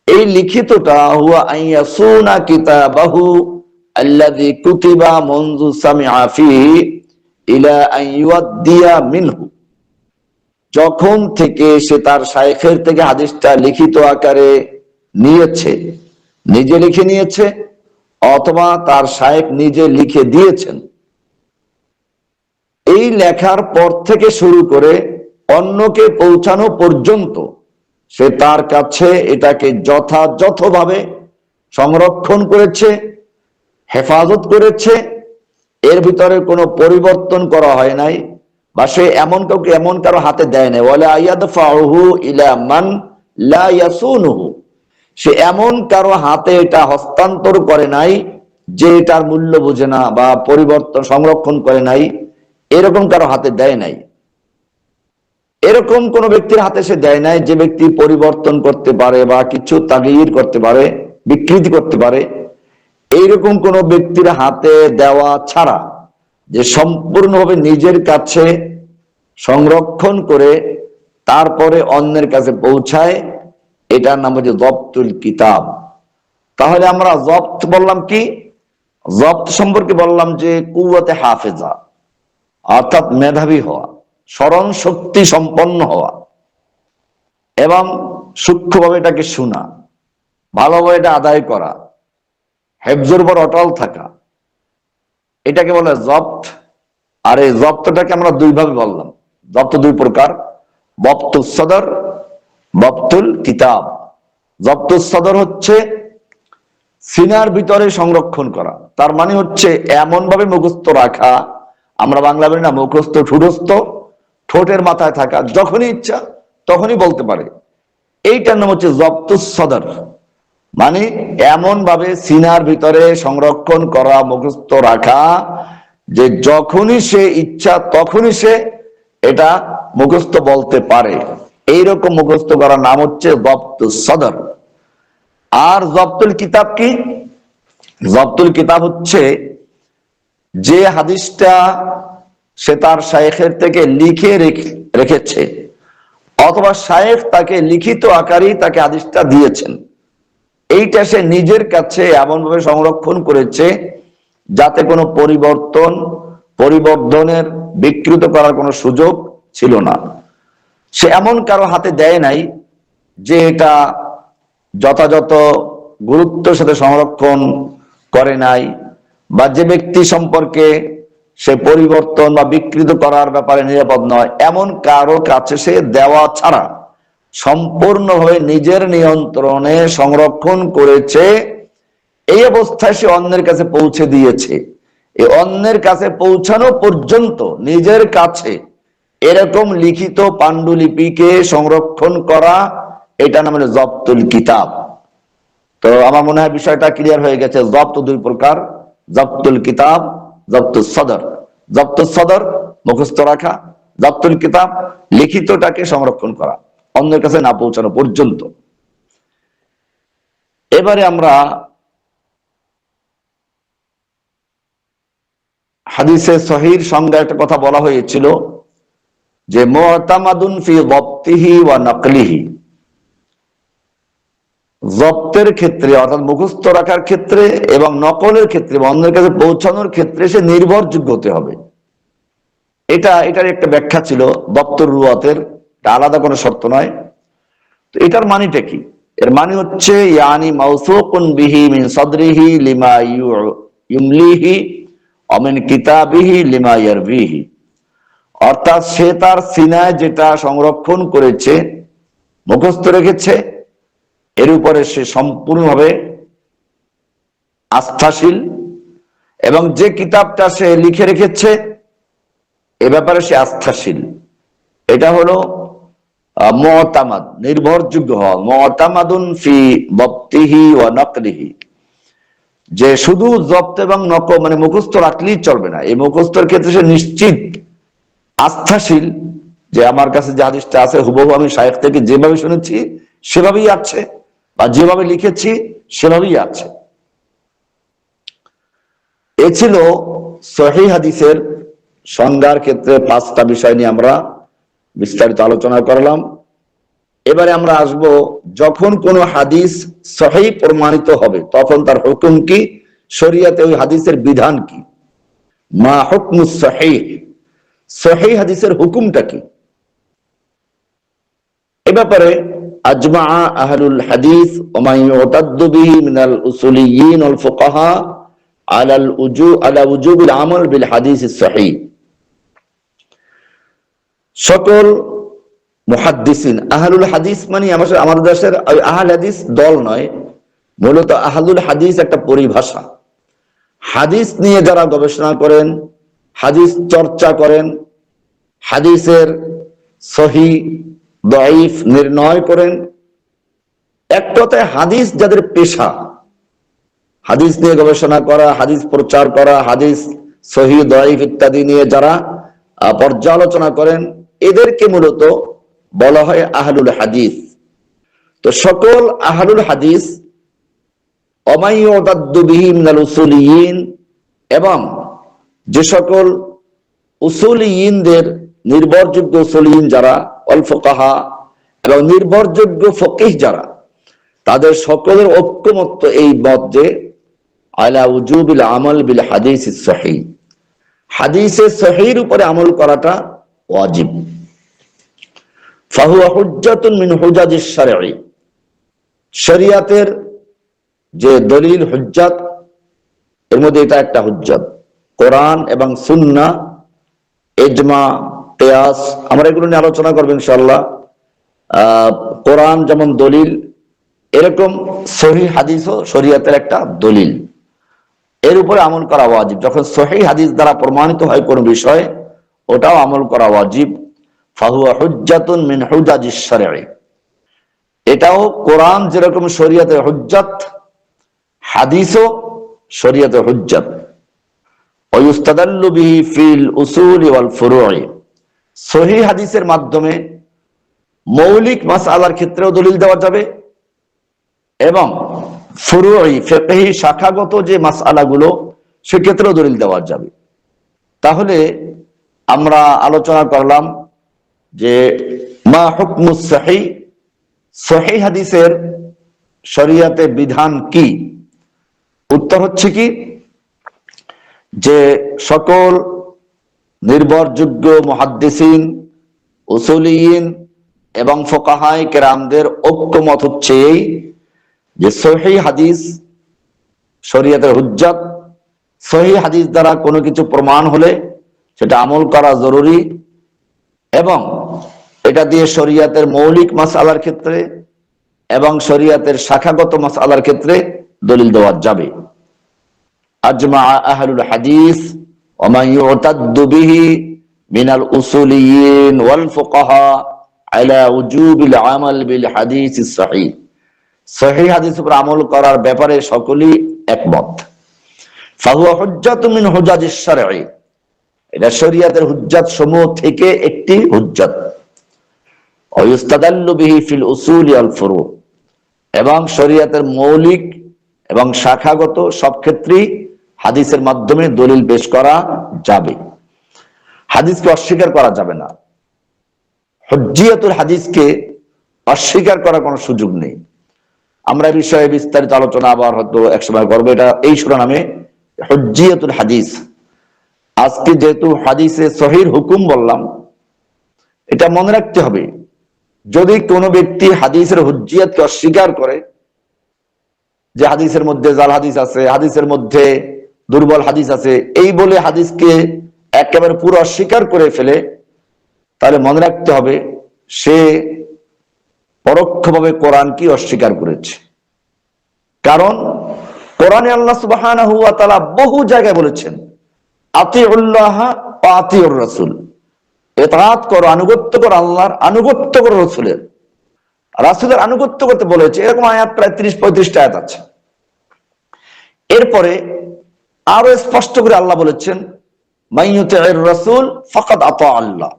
Speaker 1: এই লিখিতটা হুয়া আইয়াসুনা কিতাবাহু আল্লাযী কুতিবা মুনযু সামিআ ফীহি ইলা আন ইউআদ্দিয়া মিনহু, যখন থেকে সে তার শায়েখের থেকে হাদিসটা লিখিত আকারে নিয়েছে, নিজে লিখে নিয়েছে অথবা তার শায়েখ নিজে লিখে দিয়েছেন, এই লেখার পর থেকে শুরু করে অন্যকে পৌঁছানো পর্যন্ত সে তার কাছে এটাকে যথাযথভাবে সংরক্ষণ করেছে, হেফাজত করেছে। এর ভিতরে কোনো পরিবর্তন করা হয় নাই, বা সে এমন কাউকে এমন কারো হাতে দেয় নাই। ওয়ালা ইয়াদফাউহু ইলা মান লা ইয়াসুনুহু, সে এমন কারো হাতে এটা হস্তান্তর করে নাই যে এটার মূল্য বোঝে না বা পরিবর্তন সংরক্ষণ করে নাই, এরকম কারো হাতে দেয় নাই। এরকম কোন ব্যক্তির হাতে সে দেয় নাই যে ব্যক্তি পরিবর্তন করতে পারে বা কিছু তাগয়ির করতে পারে, বিকৃতি করতে পারে। এইরকম কোন ব্যক্তির হাতে দেওয়া ছাড়া যে সম্পূর্ণভাবে নিজের কাছে সংরক্ষণ করে তারপরে অন্যের কাছে পৌঁছায়, এটার নাম হচ্ছে জব্তুল কিতাব। তাহলে আমরা জব্ত বললাম কি? জব্ত সম্পর্কে বললাম যে কুওয়াতে হাফেজা, অর্থাৎ মেধাবী হওয়া, স্মরণ শক্তি সম্পন্ন হওয়া এবং সূক্ষ্মভাবে এটাকে শোনা, ভালোভাবে এটা আদায় করা, হেফজের উপর অটল থাকা, এটাকে বলে জব্ত। আর এই জব্তটাকে আমরা দুই ভাবে বললাম। জব্ত দুই প্রকার, জব্তুস সদর, জব্তুল কিতাব। জব্তুস সদর হচ্ছে সিনার ভিতরে সংরক্ষণ করা, তার মানে হচ্ছে এমন ভাবে মুখস্থ রাখা, আমরা বাংলা বলি না মুখস্থ ঠুটস্থ, ঠোঁটের মাথায় থাকা, যখনই ইচ্ছা তখনই বলতে পারে, এইটার নাম হচ্ছে জব্তুস সদর। মানে এমন ভাবে সিনার ভিতরে সংরক্ষণ করা, মুখস্থ রাখা, যে যখনই সে ইচ্ছা তখনই সে এটা মুখস্থ বলতে পারে। এইরকম মুখস্থ করার নাম হচ্ছে জব্তুস সদর। আর জব্তুল কিতাব কি? জব্তুল কিতাব হচ্ছে যে হাদিসটা সে তার শায়েখের থেকে লিখে রেখেছে, অথবা শায়েখ তাকে লিখিত আকারেই তাকে হাদিসটা দিয়েছেন, এইটা সে নিজের কাছে এমন ভাবে সংরক্ষণ করেছে যাতে কোনো পরিবর্ধনের, বিকৃত করার কোনো সুযোগ ছিল না। সে এমন কারো হাতে দেয় নাই যে এটা যথাযথ গুরুত্বের সাথে সংরক্ষণ করে নাই, বা যে ব্যক্তি সম্পর্কে সে পরিবর্তন বা বিকৃত করার ব্যাপারে নিরাপদ নয়, এমন কারো কাছে সে দেওয়া ছাড়া সম্পূর্ণভাবে নিজের নিয়ন্ত্রণে সংরক্ষণ করেছে। এই অবস্থায় সে অন্যের কাছে পৌঁছে দিয়েছে। এই অন্যের কাছে পৌঁছানো পর্যন্ত নিজের কাছে এরকম লিখিত পাণ্ডুলিপিকে সংরক্ষণ করা, এটা নাম হলো জব্তুল কিতাব। তো আমার মনে হয় বিষয়টা ক্লিয়ার হয়ে গেছে। জব্ত দুই প্রকার, জব্তুল কিতাব, জব্তুস সদর। জব্তুস সদর মুখস্থ রাখা, জব্তুল কিতাব লিখিতটাকে সংরক্ষণ করা অন্যের কাছে না পৌঁছানো পর্যন্ত। এবারে আমরা হাদিসে সহির সংজ্ঞা একটা কথা বলা হয়েছিল যে মুতামাদুন ফি যাবতিহি ওয়া নাকলিহি, জব্তের ক্ষেত্রে অর্থাৎ মুখস্থ রাখার ক্ষেত্রে এবং নকলের ক্ষেত্রে বা অন্যের কাছে পৌঁছানোর ক্ষেত্রে সে নির্ভরযোগ্য হতে হবে। এটার একটা ব্যাখ্যা ছিল দপ্তর রুয়াতের, আলাদা কোনো শর্ত নয়। তো এটার মানেটা কি? এর মানে হচ্ছে ইয়ানি মাউসুকুন বিহি মিন সাদরিহি লিমা ইউমলিহি ওয়া মিন কিতাবিহি লিমা ইয়ারবিহি, অর্থাৎ সে তার সিনায় যেটা সংরক্ষণ করেছে, মুখস্থ রেখেছে, এর উপরে সে সম্পূর্ণভাবে আস্থাশীল, এবং যে কিতাবটা সে লিখে রেখেছে এ ব্যাপারে সে আস্থাশীল। এটা হলো মুতামাদ, নির্ভরযোগ্য হওয়া। মুতামাদুন ফি যাবতিহি ওয়া নাকলিহি। যে শুধু জব্দ এবং নকল মানে মুখস্থ রাখলেই চলবে না। এই মুখস্থর ক্ষেত্রে সে নিশ্চিত আস্থাশীল যে আমার কাছে যে হাদিসটা আছে হুবহু আমি শায়েখ থেকে যেভাবে শুনেছি সেভাবেই আছে, বা যেভাবে লিখেছি সেভাবেই আছে। এ ছিল সহিহ হাদিসের সংজ্ঞার ক্ষেত্রে 5টা বিষয় নিয়ে আমরা বিস্তারিত আলোচনা করলাম। এবারে আমরা আসব যখন কোনো হাদিস সহিহ প্রমাণিত হবে তখন তার হুকুম কি, শরীয়তে ওই হাদিসের বিধান কি, মা হুকমুস সহিহ, সহিহ হাদিসের হুকুমটা কি। এ ব্যাপারে আজমা আহলুল হাদিস ওয়া মান ইউতাদ্দু বিহি মিনাল উসুলিয়্যিন ওয়াল ফুকাহা আলা উজুবিল আমল বিল হাদিস সহিহ। সকল মুহাদ্দিসিন, আহলুল হাদিস মানে আমাদের দেশের আহল হাদিস দল নয়, মূলত আহলুল হাদিস একটা পরিভাষা। হাদিস নিয়ে যারা গবেষণা করেন, হাদিস চর্চা করেন, হাদিসের সহিহ দাঈফ নির্ণয় করেন, এক কথায় হাদিস যাদের পেশা, হাদিস নিয়ে গবেষণা করা, হাদিস প্রচার করা, হাদিস সহিহ দাঈফ ইত্যাদি নিয়ে যারা পর্যালোচনা করেন, এদেরকে মূলত বলা হয় আহলুল হাদিস। তো সকল আহলুল হাদিস ওয়া ইউতাদ্দু বিহি মিনাল উসুলিয়্যিন, এবং যে সকল উসুলিয়্যিনদের নির্ভরযোগ্য উসুলিয়্যিন যারা, ওয়াল ফুকাহা এবং নির্ভরযোগ্য ফকিহ যারা, তাদের সকলের ঐক্যমত্য এই মত যে আলা উজুবিল আমল বিল হাদিস সহিহ, হাদিসে সহিহর উপরে আমল করাটা ওয়াজিব। ফাহুয়া হুজ্জাতুন মিন হুজাজিশ শারঈ, শরিয়াতের যে দলিল হুজ্জাত এর মধ্যে এটা একটা হুজ্জাত। কোরআন এবং সুন্নাহ, ইজমা, কিয়াস, আমরা এগুলো নিয়ে আলোচনা করব ইনশাআল্লাহ। কোরআন যেমন দলিল, এরকম সহিহ হাদিসও শরিয়াতের একটা দলিল, এর উপরে আমল করা ওয়াজিব। যখন সহিহ হাদিস দ্বারা প্রমাণিত হয় কোন বিষয়, ওটাও আমল করা ওয়াজিব। ফাহুয়া হুজ্জাতুন মিন হুজাজিশ শারঈ, এটাও কোরআন যেরকম শরিয়াতের হুজ্জাত, হাদিসও শরিয়াতের হুজ্জাত। ওয়া ইউস্তাদাল্লু বিহি ফিল উসুল ওয়াল ফুরুঈ, সহিহ হাদিসের মাধ্যমে মৌলিক মাসআলার ক্ষেত্রেও দলিল দেওয়া যাবে, এবং ফুরুঈ ফিকহি শাখাগত যে মাসআলাগুলো সেক্ষেত্রেও দলিল দেওয়া যাবে। তাহলে আমরা আলোচনা করলাম যে মা হুকমুস সহিহ, সহিহ হাদিসের শরিয়াতে বিধান কি। উত্তর হচ্ছে কি, যে সকল নির্ভরযোগ্য মুহাদ্দিসিন, উসুলিয়িন এবং ফুকাহায়ে কেরামদের ঐক্যমত হচ্ছে এই যে সহিহ হাদিস শরিয়াতের হুজ্জাত। সহিহ হাদিস দ্বারা কোনো কিছু প্রমাণ হলে সেটা আমল করা জরুরি, এবং এটা দিয়ে শরিয়াতের মৌলিক মাসআলার ক্ষেত্রে এবং শরিয়াতের শাখাগত মাসআলার ক্ষেত্রে দলিল দেওয়া যাবে। আজমা আহলুল হাদিস ওয়া মান ইউতাদ্দু বিহি মিনাল উসুলিয়িন ওয়াল ফুকাহা আলা উজুবিল আমাল বিল হাদিস সহিহ, সহিহ হাদিসের উপর আমল করার ব্যাপারে সকলেই একমত। ফাহুয়া হুজ্জাতুন মিন হুজাজিশ শারঈ, এটা শরিয়াতের হুজ্জাত সমূহ থেকে একটি হুজ্জাত। ওয়া ইউস্তাদাল্লু বিহি ফিল উসুল ওয়াল ফুরু, এবং শরিয়াতের মৌলিক এবং শাখাগত সব ক্ষেত্রেই হাদিসের মাধ্যমে দলিল পেশ করা যাবে। হাদিসকে অস্বীকার করা যাবে না, হুজ্জিয়াতুল হাদিসকে অস্বীকার করার কোনো সুযোগ নেই। আমরা এই বিষয়ে বিস্তারিত আলোচনা আবার হয়তো একসময় করবো। এটা এই শিরোনামে হুজ্জিয়াতুল হাদিস। আজকে যেহেতু হাদিসে সহিহর হুকুম বললাম, এটা মনে রাখতে হবে, যদি কোনো ব্যক্তি হাদিসের হুজ্জিয়াতকে অস্বীকার করে, যে হাদিসের মধ্যে জাল হাদিস আছে, হাদিসের মধ্যে দুর্বল হাদিস আছে, এই বলে হাদিসকে একেবারে পুরো অস্বীকার করে ফেলে, তাহলে মনে রাখতে হবে সে পরোক্ষভাবে কোরআনকে অস্বীকার করেছে। কারণ কোরআনে আল্লাহ সুবহানাহু ওয়া তাআলা বহু জায়গায় বলেছেন আতিউল্লাহ ওয়া আতিউর রাসূল, ইতাআত করো, আনুগত্য করো আল্লাহর, আনুগত্য করো রাসূলের। রাসূলের আনুগত্য করতে বলেছে, এরকম আয়াত প্রায় 30-35টা আয়াত আছে। এরপরে আরো স্পষ্ট করে আল্লাহ বলেছেন, মাইয়ুতির রাসূল ফাকাদ আতা আল্লাহ,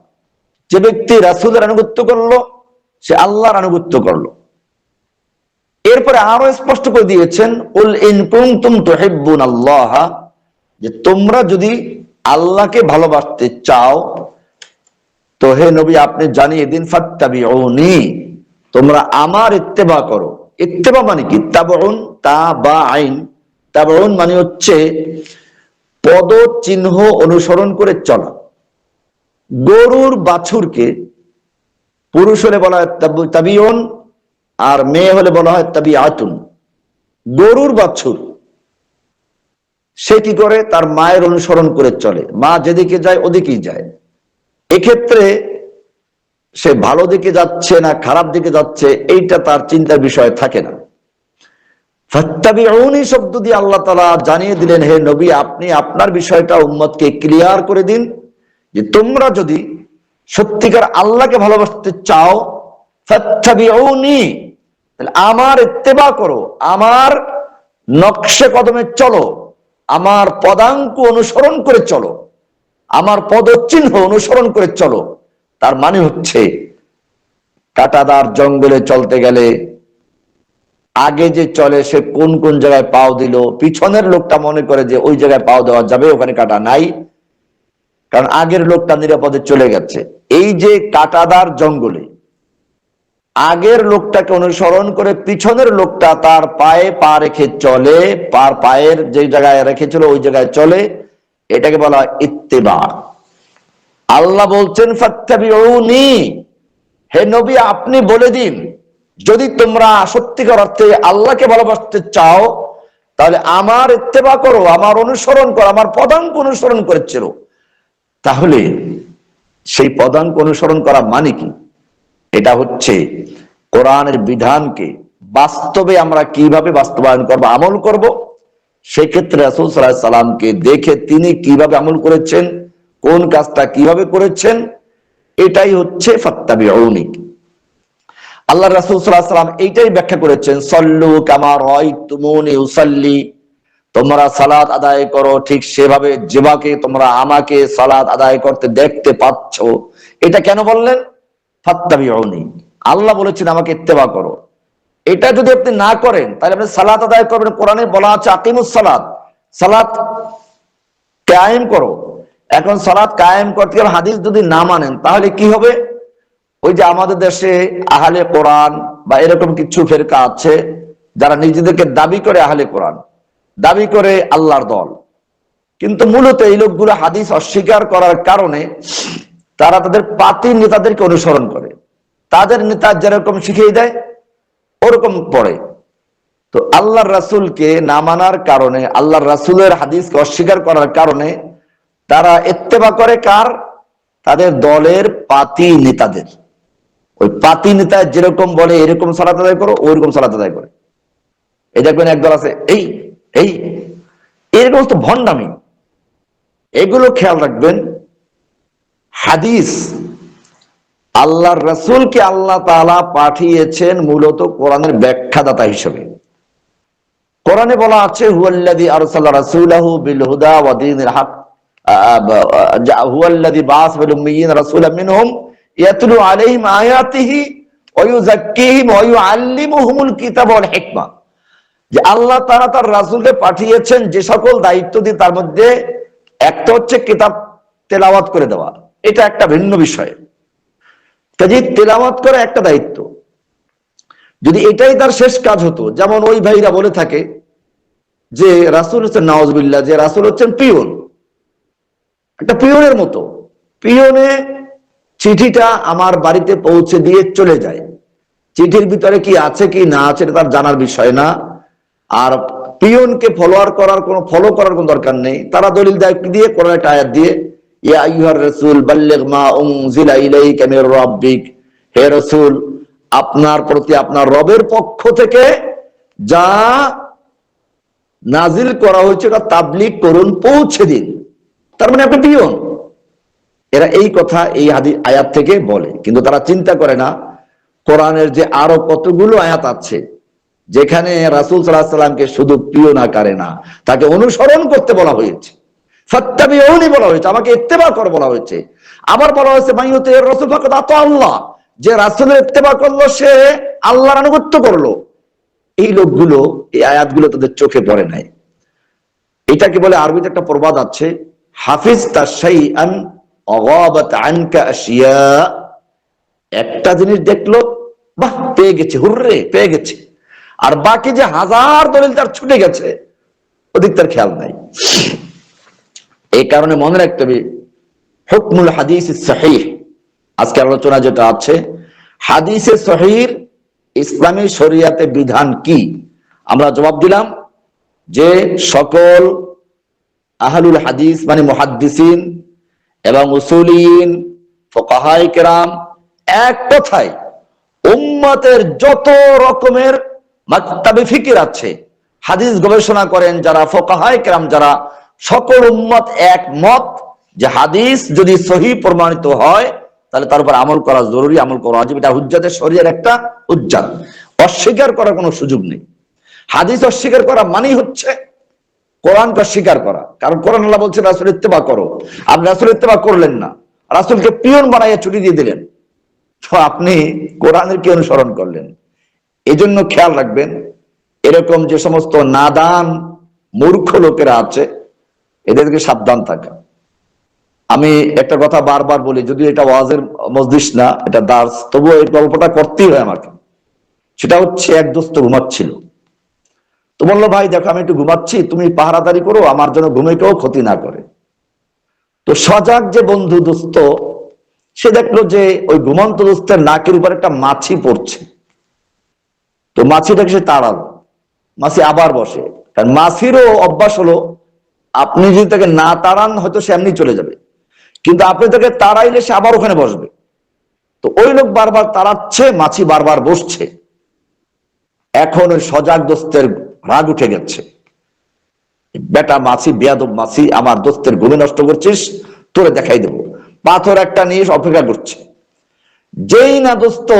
Speaker 1: যে ব্যক্তি রাসূলের আনুগত্য করলো সে আল্লাহর আনুগত্য করলো। এরপরে আরো স্পষ্ট করে দিয়েছেন, কুল ইন কুনতুম তুহিব্বুনাল্লাহ, যে তোমরা যদি আল্লাহকে ভালোবাসতে চাও তো হে নবী আপনি জানিয়ে দিন, ফাত্তাবিউনি, তোমরা আমার ইত্তেবা করো। ইত্তেবা মানে কি? তাবউন, তা বা আইন। তাবউন মানে হচ্ছে পদ চিহ্ন অনুসরণ করে চলা। গরুর বাছুরকে পুরুষ হলে বলা হয় তাবিউন, আর মেয়ে হলে বলা হয় তাবিআতুন। গরুর বাছুর সে কি করে? তার মায়ের অনুসরণ করে চলে, মা যেদিকে যায় ওদিকেই যায়। এক্ষেত্রে সে ভালো দিকে যাচ্ছে না খারাপ দিকে যাচ্ছে এইটা তার চিন্তার বিষয় থাকে না। ফাত্তাবিউনি শব্দ দিয়ে আল্লাহ তাআলা জানিয়ে দিলেন, হে নবী আপনি আপনার বিষয়টা উম্মতকে ক্লিয়ার করে দিন, যে তোমরা যদি সত্যিকার আল্লাহকে ভালোবাসতে চাও, ফাত্তাবিউনি, তাহলে আমার ইত্তেবা করো, আমার নকশে কদমে চলো, আমার পদাঙ্ক অনুসরণ করে চলো, আমার পদচিহ্ন অনুসরণ করে চলো। তার মানে হচ্ছে কাঁটাদার জঙ্গলে চলতে গেলে আগে যে চলে সে কোন কোন জায়গায় পাও দিল, পিছনের লোকটা মনে করে যে ওই জায়গায় পাও দেওয়া যাবে, ওখানে কাঁটা নাই, কারণ আগের লোকটা নিরাপদে চলে গেছে। এই যে কাঁটাদার জঙ্গলে আগের লোকটাকে অনুসরণ করে পিছনের লোকটা তার পায়ে পা রেখে চলে, পায়ের যে জায়গায় রেখেছিল ওই জায়গায় চলে, এটাকে বলা হয় ইত্তেবা। আল্লাহ বলছেন ফাত্তাবিউনি, হে নবী আপনি বলে দিন যদি তোমরা সত্যিকার অর্থে আল্লাহকে ভালোবাসতে চাও তাহলে আমার ইত্তেবা করো, আমার অনুসরণ করো, আমার পদাঙ্ক অনুসরণ করেছিল। তাহলে সেই পদাঙ্ক অনুসরণ করা মানে কি? এটা হচ্ছে কোরআনের বিধানকে বাস্তবে আমরা কিভাবে বাস্তবায়ন করব, আমল করব। সেক্ষেত্রে রাসূল সাল্লাল্লাহু আলাইহি সাল্লামকে দেখে তিনি কিভাবে আমল করেছেন, কোন কাজটা কিভাবে করেছেন, এটাই হচ্ছে ফাত্তাবিউনি। আল্লাহ রাসূল সাল্লাল্লাহু আলাইহি সাল্লাম এইটাই ব্যাখ্যা করেছেন, সল্লু কামা রাআইতুমুনি উসাল্লি, তোমরা সালাত আদায় করো ঠিক সেভাবে যেভাবে তোমরা আমাকে সালাত আদায় করতে দেখতে পাচ্ছ। এটা কেন বললেন? ফাত্তাবিউনি, আল্লাহ বলেছেন আমাকে ইত্তেবা করো। এটা যদি আপনি না করেন তাহলে আপনি সালাত আদায় করবেন। কোরআনে বলা আছে আকিমুস সালাত, সালাত কায়েম করো। এখন সালাত কায়েম করতে গেলে হাদিস যদি না মানেন তাহলে কি হবে? ওই যে আমাদের দেশে আহলে কোরআন বা এরকম কিছু ফেরকা আছে যারা নিজেদেরকে দাবি করে আহলে কোরআন, দাবি করে আল্লাহর দল, কিন্তু মূলত এই লোকগুলো হাদিস অস্বীকার করার কারণে তারা তাদের পাতি নেতাদেরকে অনুসরণ করে, তাদের নেতা যেরকম শিখিয়ে দেয় ওরকম পড়ে। তো আল্লাহর রাসূলকে না মানার কারণে, আল্লাহর রাসূলের হাদিসকে অস্বীকার করার কারণে তারা ইত্তেবা করে কার? তাদের দলের পাতি নেতাদের। ওই পাতি নেতা যেরকম বলে এরকম সালাত আদায় করো, ওইরকম সালাত আদায় করে। এই দেখবেন একদল আছে এই এই এরকম তো ভণ্ডামি। এগুলো খেয়াল রাখবেন। হাদিস আল্লাহর রাসূলকে আল্লাহ তাআলা পাঠিয়েছেন মূলত কোরআনের ব্যাখ্যাদাতা হিসেবে। কোরআনে বলা আছে হুয়াল্লাযী আরসালা রাসূলাহু বিল হুদা ওয়া দীনিল হক, হুয়াল্লাযী বাআসা ফিল উম্মিয়্যিনা রাসূলাম মিনহুম ইয়াতলু আলাইহিম আয়াতিহি ওয়া ইউযাক্কিহিম ওয়া ইউআল্লিমুহুমুল কিতাবা ওয়াল হিকমা, যে আল্লাহ তাআলা তার রাসূলকে পাঠিয়েছেন যে সকল দায়িত্ব দিয়ে তার মধ্যে একটা হচ্ছে কিতাব তেলাওয়াত করে দেওয়া, এটা একটা ভিন্ন বিষয়। কাজে তেলাওয়াত করা একটা দায়িত্ব। যদি এটাই তার শেষ কাজ হতো, যেমন ওই ভাইরা বলে থাকে যে রাসূল হচ্ছেন নাউজুবিল্লাহ, যে রাসূল হচ্ছেন পিয়ন, একটা পিয়নের মতো। পিয়নে চিঠিটা আমার বাড়িতে পৌঁছে দিয়ে চলে যায়, চিঠির ভিতরে কি আছে কি না আছে তার জানার বিষয় না। আর পিয়নকে ফলো করার কোনো দরকার নেই। তারা দলিল দিয়ে কোরআন একটা আয়াত দিয়ে, ইয়া আইয়ুহার রাসূল বাল্লিগ মা উনজিলা ইলাইকা মির রাব্বিক, হে রাসূল আপনার প্রতি আপনার রবের পক্ষ থেকে যা নাজিল করা হয়েছে তা তাবলীগ করুন, পৌঁছে দিন। তার মানে আপনি পিয়ন। এরা এই কথা এই আয়াত থেকে বলে, কিন্তু তারা চিন্তা করে না কোরআনের যে আরো কতগুলো আয়াত আছে যেখানে রাসূল সাল্লাল্লাহু আলাইহি সাল্লামকে শুধু প্রিয় না করে না, তাকে অনুসরণ করতে বলা হয়েছে, ফাত্তাবিউনি বলা হয়েছে, আমাকে ইত্তেবা কর বলা হয়েছে। আবার বলা হয়েছে মাইয়ুতির রাসূল ফাকাদ আতা আল্লাহ, যে রাসূলের ইত্তেবা করলো সে আল্লাহর আনুগত্য করলো। এই লোকগুলো এই আয়াতগুলো তাদের চোখে পড়ে নাই। এটাকে বলে, আরবিতে একটা প্রবাদ আছে, হাফিজতা শাইআন আগাবাত আনকা আশিয়া। একটা জিনিস দেখলো, বাহ পেয়ে গেছে, হুররে পেয়ে গেছে, আর বাকি যে হাজার দলিল তার ছুটে গেছে ওদিক তার খেয়াল নাই। এই কারণে মনে রাখতে হবে হুকমুল হাদিস সহিহ, আজকে আলোচনা যেটা আছে হাদিসে সহিহর ইসলামী শরিয়াতে বিধান কি। আমরা জবাব দিলাম যে সকল আহলুল হাদিস মানে মুহাদ্দিসিন এবং উসুলিয়িন ফুকাহায়ে কেরাম এক কথায় উম্মতের যত রকমের মাকতাবে ফিকির আছে, হাদিস গবেষণা করেন যারা, ফুকাহায়ে কেরাম যারা, সকল উম্মত একমত যে হাদিস যদি সহিহ প্রমাণিত হয় তাহলে তার উপর আমল করা জরুরি, আমল করা ওয়াজিব। এটা হুজ্জাতে শরিয়ার একটা হুজ্জাত, অস্বীকার করার কোনো সুযোগ নেই। হাদিস অস্বীকার করা মানেই হচ্ছে কোরআনকে অস্বীকার করা। কারণ কোরআন আল্লাহ বলছে রাসূল ইত্তেবা করো, আপনি রাসূল ইত্তেবা করলেন না, রাসূলকে পিয়ন বানাইয়া ছুটি দিয়ে দিলেন, তো আপনি কোরআনের কি অনুসরণ করলেন? এজন্য খেয়াল রাখবেন, এরকম যে সমস্ত নাদান মূর্খ লোকেরা আছে এদেরকে সাবধান থাকা। আমি একটা কথা বারবার বলি, যদি এটা ওয়াজের মজলিস না, এটা দার্স, তবুও এই গল্পটা করতেই হয় আমাকে। সেটা হচ্ছে, এক দোস্ত ঘুমাচ্ছিল, তো বললো ভাই দেখো আমি একটু ঘুমাচ্ছি, তুমি পাহারাদারি করো, আমার জন্য ঘুমেকেও ক্ষতি না করে। তো সজাগ যে বন্ধু দোস্ত, সে দেখলো যে ওই ঘুমন্ত দোস্তের নাকের উপর একটা মাছি পড়ছে। তো মাছিটাকে সে তাড়ালো, মাছি আবার বসে। কারণ মাছিরও অভ্যাস হলো, আপনি যদি তাকে না তাড়ান হয়তো সে এমনি চলে যাবে, কিন্তু আপনি তাকে তাড়াইলে সে আবার ওখানে বসবে। তো ওই লোক বারবার তাড়াচ্ছে, মাছি বারবার বসছে। এখন ওই সজাগ দোস্তের রাগ উঠে গেছে, বেটা মাছি, বেয়াদব মাছি, আমার দোস্তের ঘুমে নষ্ট করছিস, তোরে দেখাই দেবো। পাথর একটা নিয়ে অপেক্ষা করছে। যেই না দোস্ত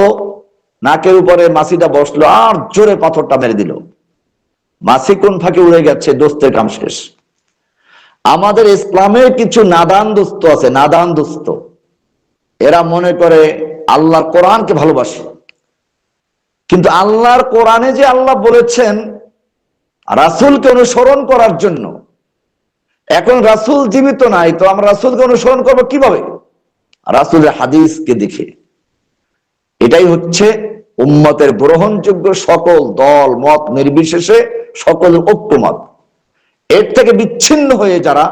Speaker 1: নাকের উপরে মাছিটা বসলো, আর জোরে পাথরটা মেরে দিল, মাছি কোন ফাঁকে উড়ে গেছে, দোস্তের কাম শেষ। আমাদের ইসলামের কিছু নাদান দোস্ত আছে, নাদান দোস্ত, এরা মনে করে আল্লাহর কোরআনকে ভালোবাসে, কিন্তু আল্লাহর কোরআনে যে আল্লাহ বলেছেন রাসূলকে অনুসরণ করার জন্য, এখন রাসূল জীবিত নাই, তো আমরা রাসূলকে অনুসরণ করবো কিভাবে? রাসূলের হাদিসকে দেখে। এটাই হচ্ছে উম্মতের গ্রহণযোগ্য সকল দল মত নির্বিশেষে সকল ঐক্যমত। এর থেকে বিচ্ছিন্ন হয়ে যারা,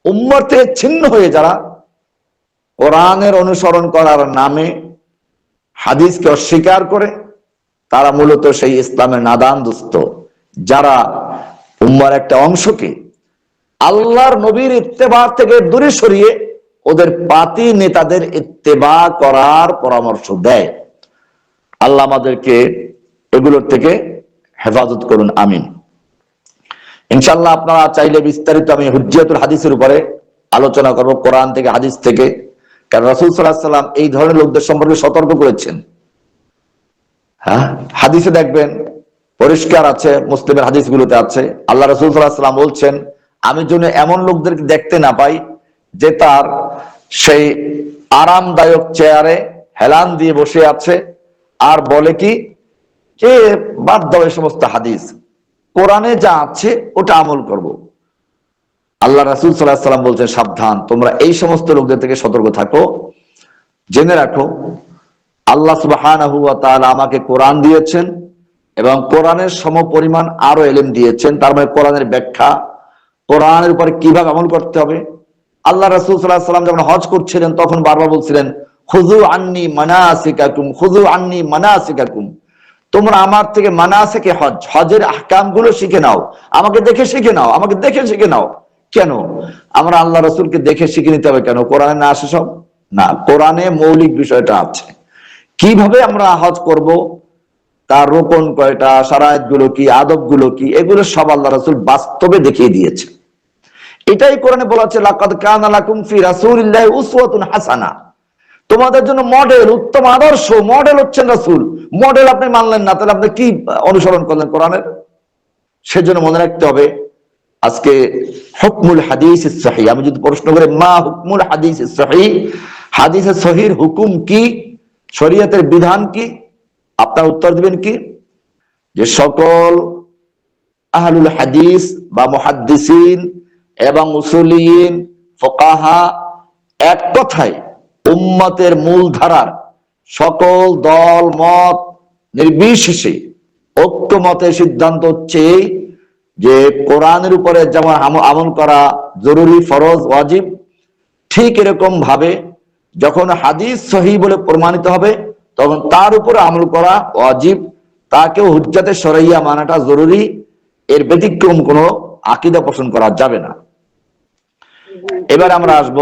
Speaker 1: উম্মত থেকে ছিন্ন হয়ে যারা কোরআনের অনুসরণ করার নামে হাদিসকে অস্বীকার করে, তারা মূলত সেই ইসলামের নাদান দুস্থ, যারা উম্মার একটা অংশকে আল্লাহর নবীর ইত্তেবা থেকে দূরে সরিয়ে ওদের পাতি নেতাদের ইত্তেবা করার পরামর্শ দেয়। আল্লাহ আমাদেরকে এগুলোর থেকে হেফাজত করুন, আমিন। ইনশাআল্লাহ আপনারা চাইলে বিস্তারিত আমি হুজ্জাতুল হাদিসের উপরে আলোচনা করব, কোরআন থেকে হাদিস থেকে। কারণ রাসূল সাল্লাল্লাহু আলাইহি সাল্লাম এই ধরনের লোকদের সম্পর্কে সতর্ক করেছেন। হ্যাঁ, হাদিসে দেখবেন পরিষ্কার আছে, মুসলিমের হাদিসগুলোতে আছে, আল্লাহ রাসূল সাল্লাল্লাহু আলাইহি সাল্লাম বলছেন, আমি যেন এমন লোকদেরকে দেখতে না পাই যে তার সেই আরামদায়ক চেয়ারে হেলান দিয়ে বসে আছে আর বলে কি যে বাদ দাও এই সমস্ত হাদিস, কোরআনে যা আছে ওটা আমল করব। আল্লাহ রাসূল সাল্লাল্লাহু আলাইহি সাল্লাম বলছেন, সাবধান, তোমরা এই সমস্ত লোকদের থেকে সতর্ক থাকো। জেনে রাখো আল্লাহ সুবহানাহু ওয়া তাআলা আমাকে কোরআন দিয়েছেন এবং কোরআনের সমপরিমাণ আরো ইলম দিয়েছেন। তার মানে কোরআনের ব্যাখ্যা, কোরআনের উপরে কিভাবে আমল করতে হবে। আল্লাহ রাসূল সাল্লাল্লাহু আলাইহি সাল্লাম যখন হজ করছিলেন তখন বারবার বলছিলেন, খুযু আন্নী মানাসিকাকুম, খুযু আন্নী মানাসিকাকুম, তোমরা আমার থেকে মানাসিকে হজ, হজের আহকাম গুলো শিখে নাও, আমাকে দেখে শিখে নাও, আমাকে দেখে শিখে নাও। কেন আমরা আল্লাহ রাসূলকে দেখে শিখে নিতে হবে? কেন কোরআনে না আসে সব? না, কোরআনে মৌলিক বিষয়টা আছে। কিভাবে আমরা হজ করব, তার রোকন কয়টা, শারায়েত গুলো কি, আদব গুলো কি, এগুলো সব আল্লাহ রাসূল বাস্তবে দেখিয়ে দিয়েছে। এটাই কোরআনে বলা আছে, লাকাদ কানা লাকুম ফি রাসূলিল্লাহি উসওয়াতুন হাসানা, তোমাদের জন্য মডেল, উত্তম আদর্শ, মডেল হচ্ছেন রাসূল। মডেল আপনি মানলেন না, তাহলে আপনি কি অনুসরণ করলেন কোরআনের? সেজন্য মনে রাখতে হবে, আজকে হুকমুল হাদিস সহিহ, আমি যদি প্রশ্ন করে মা হুকমুল হাদিস সহিহ, হাদিসের সহির হুকুম কি, শরীয়তের বিধান কি, আপনার উত্তর দিবেন কি? যে সকল আহলুল হাদিস বা মুহাদ্দিসিন এবং উসুলিয়িন, ফুকাহা এক কথায় উম্মতের মূলধারার সকল দল মত নির্বিশেষে ঐক্যমতের সিদ্ধান্ত হচ্ছে যে কোরআনের উপরে যেমন আমল করা জরুরি, ফরজ, ওয়াজিব, ঠিক এরকম ভাবে যখন হাদিস সহিহ বলে প্রমাণিত হবে তখন তার উপরে আমল করা ওয়াজিব, তাকেও হুজ্জাতে শরঈয়া মানাটা জরুরি। এর ব্যতিক্রম কোনো আকীদা পোষণ করা যাবে না। এবার আমরা আসব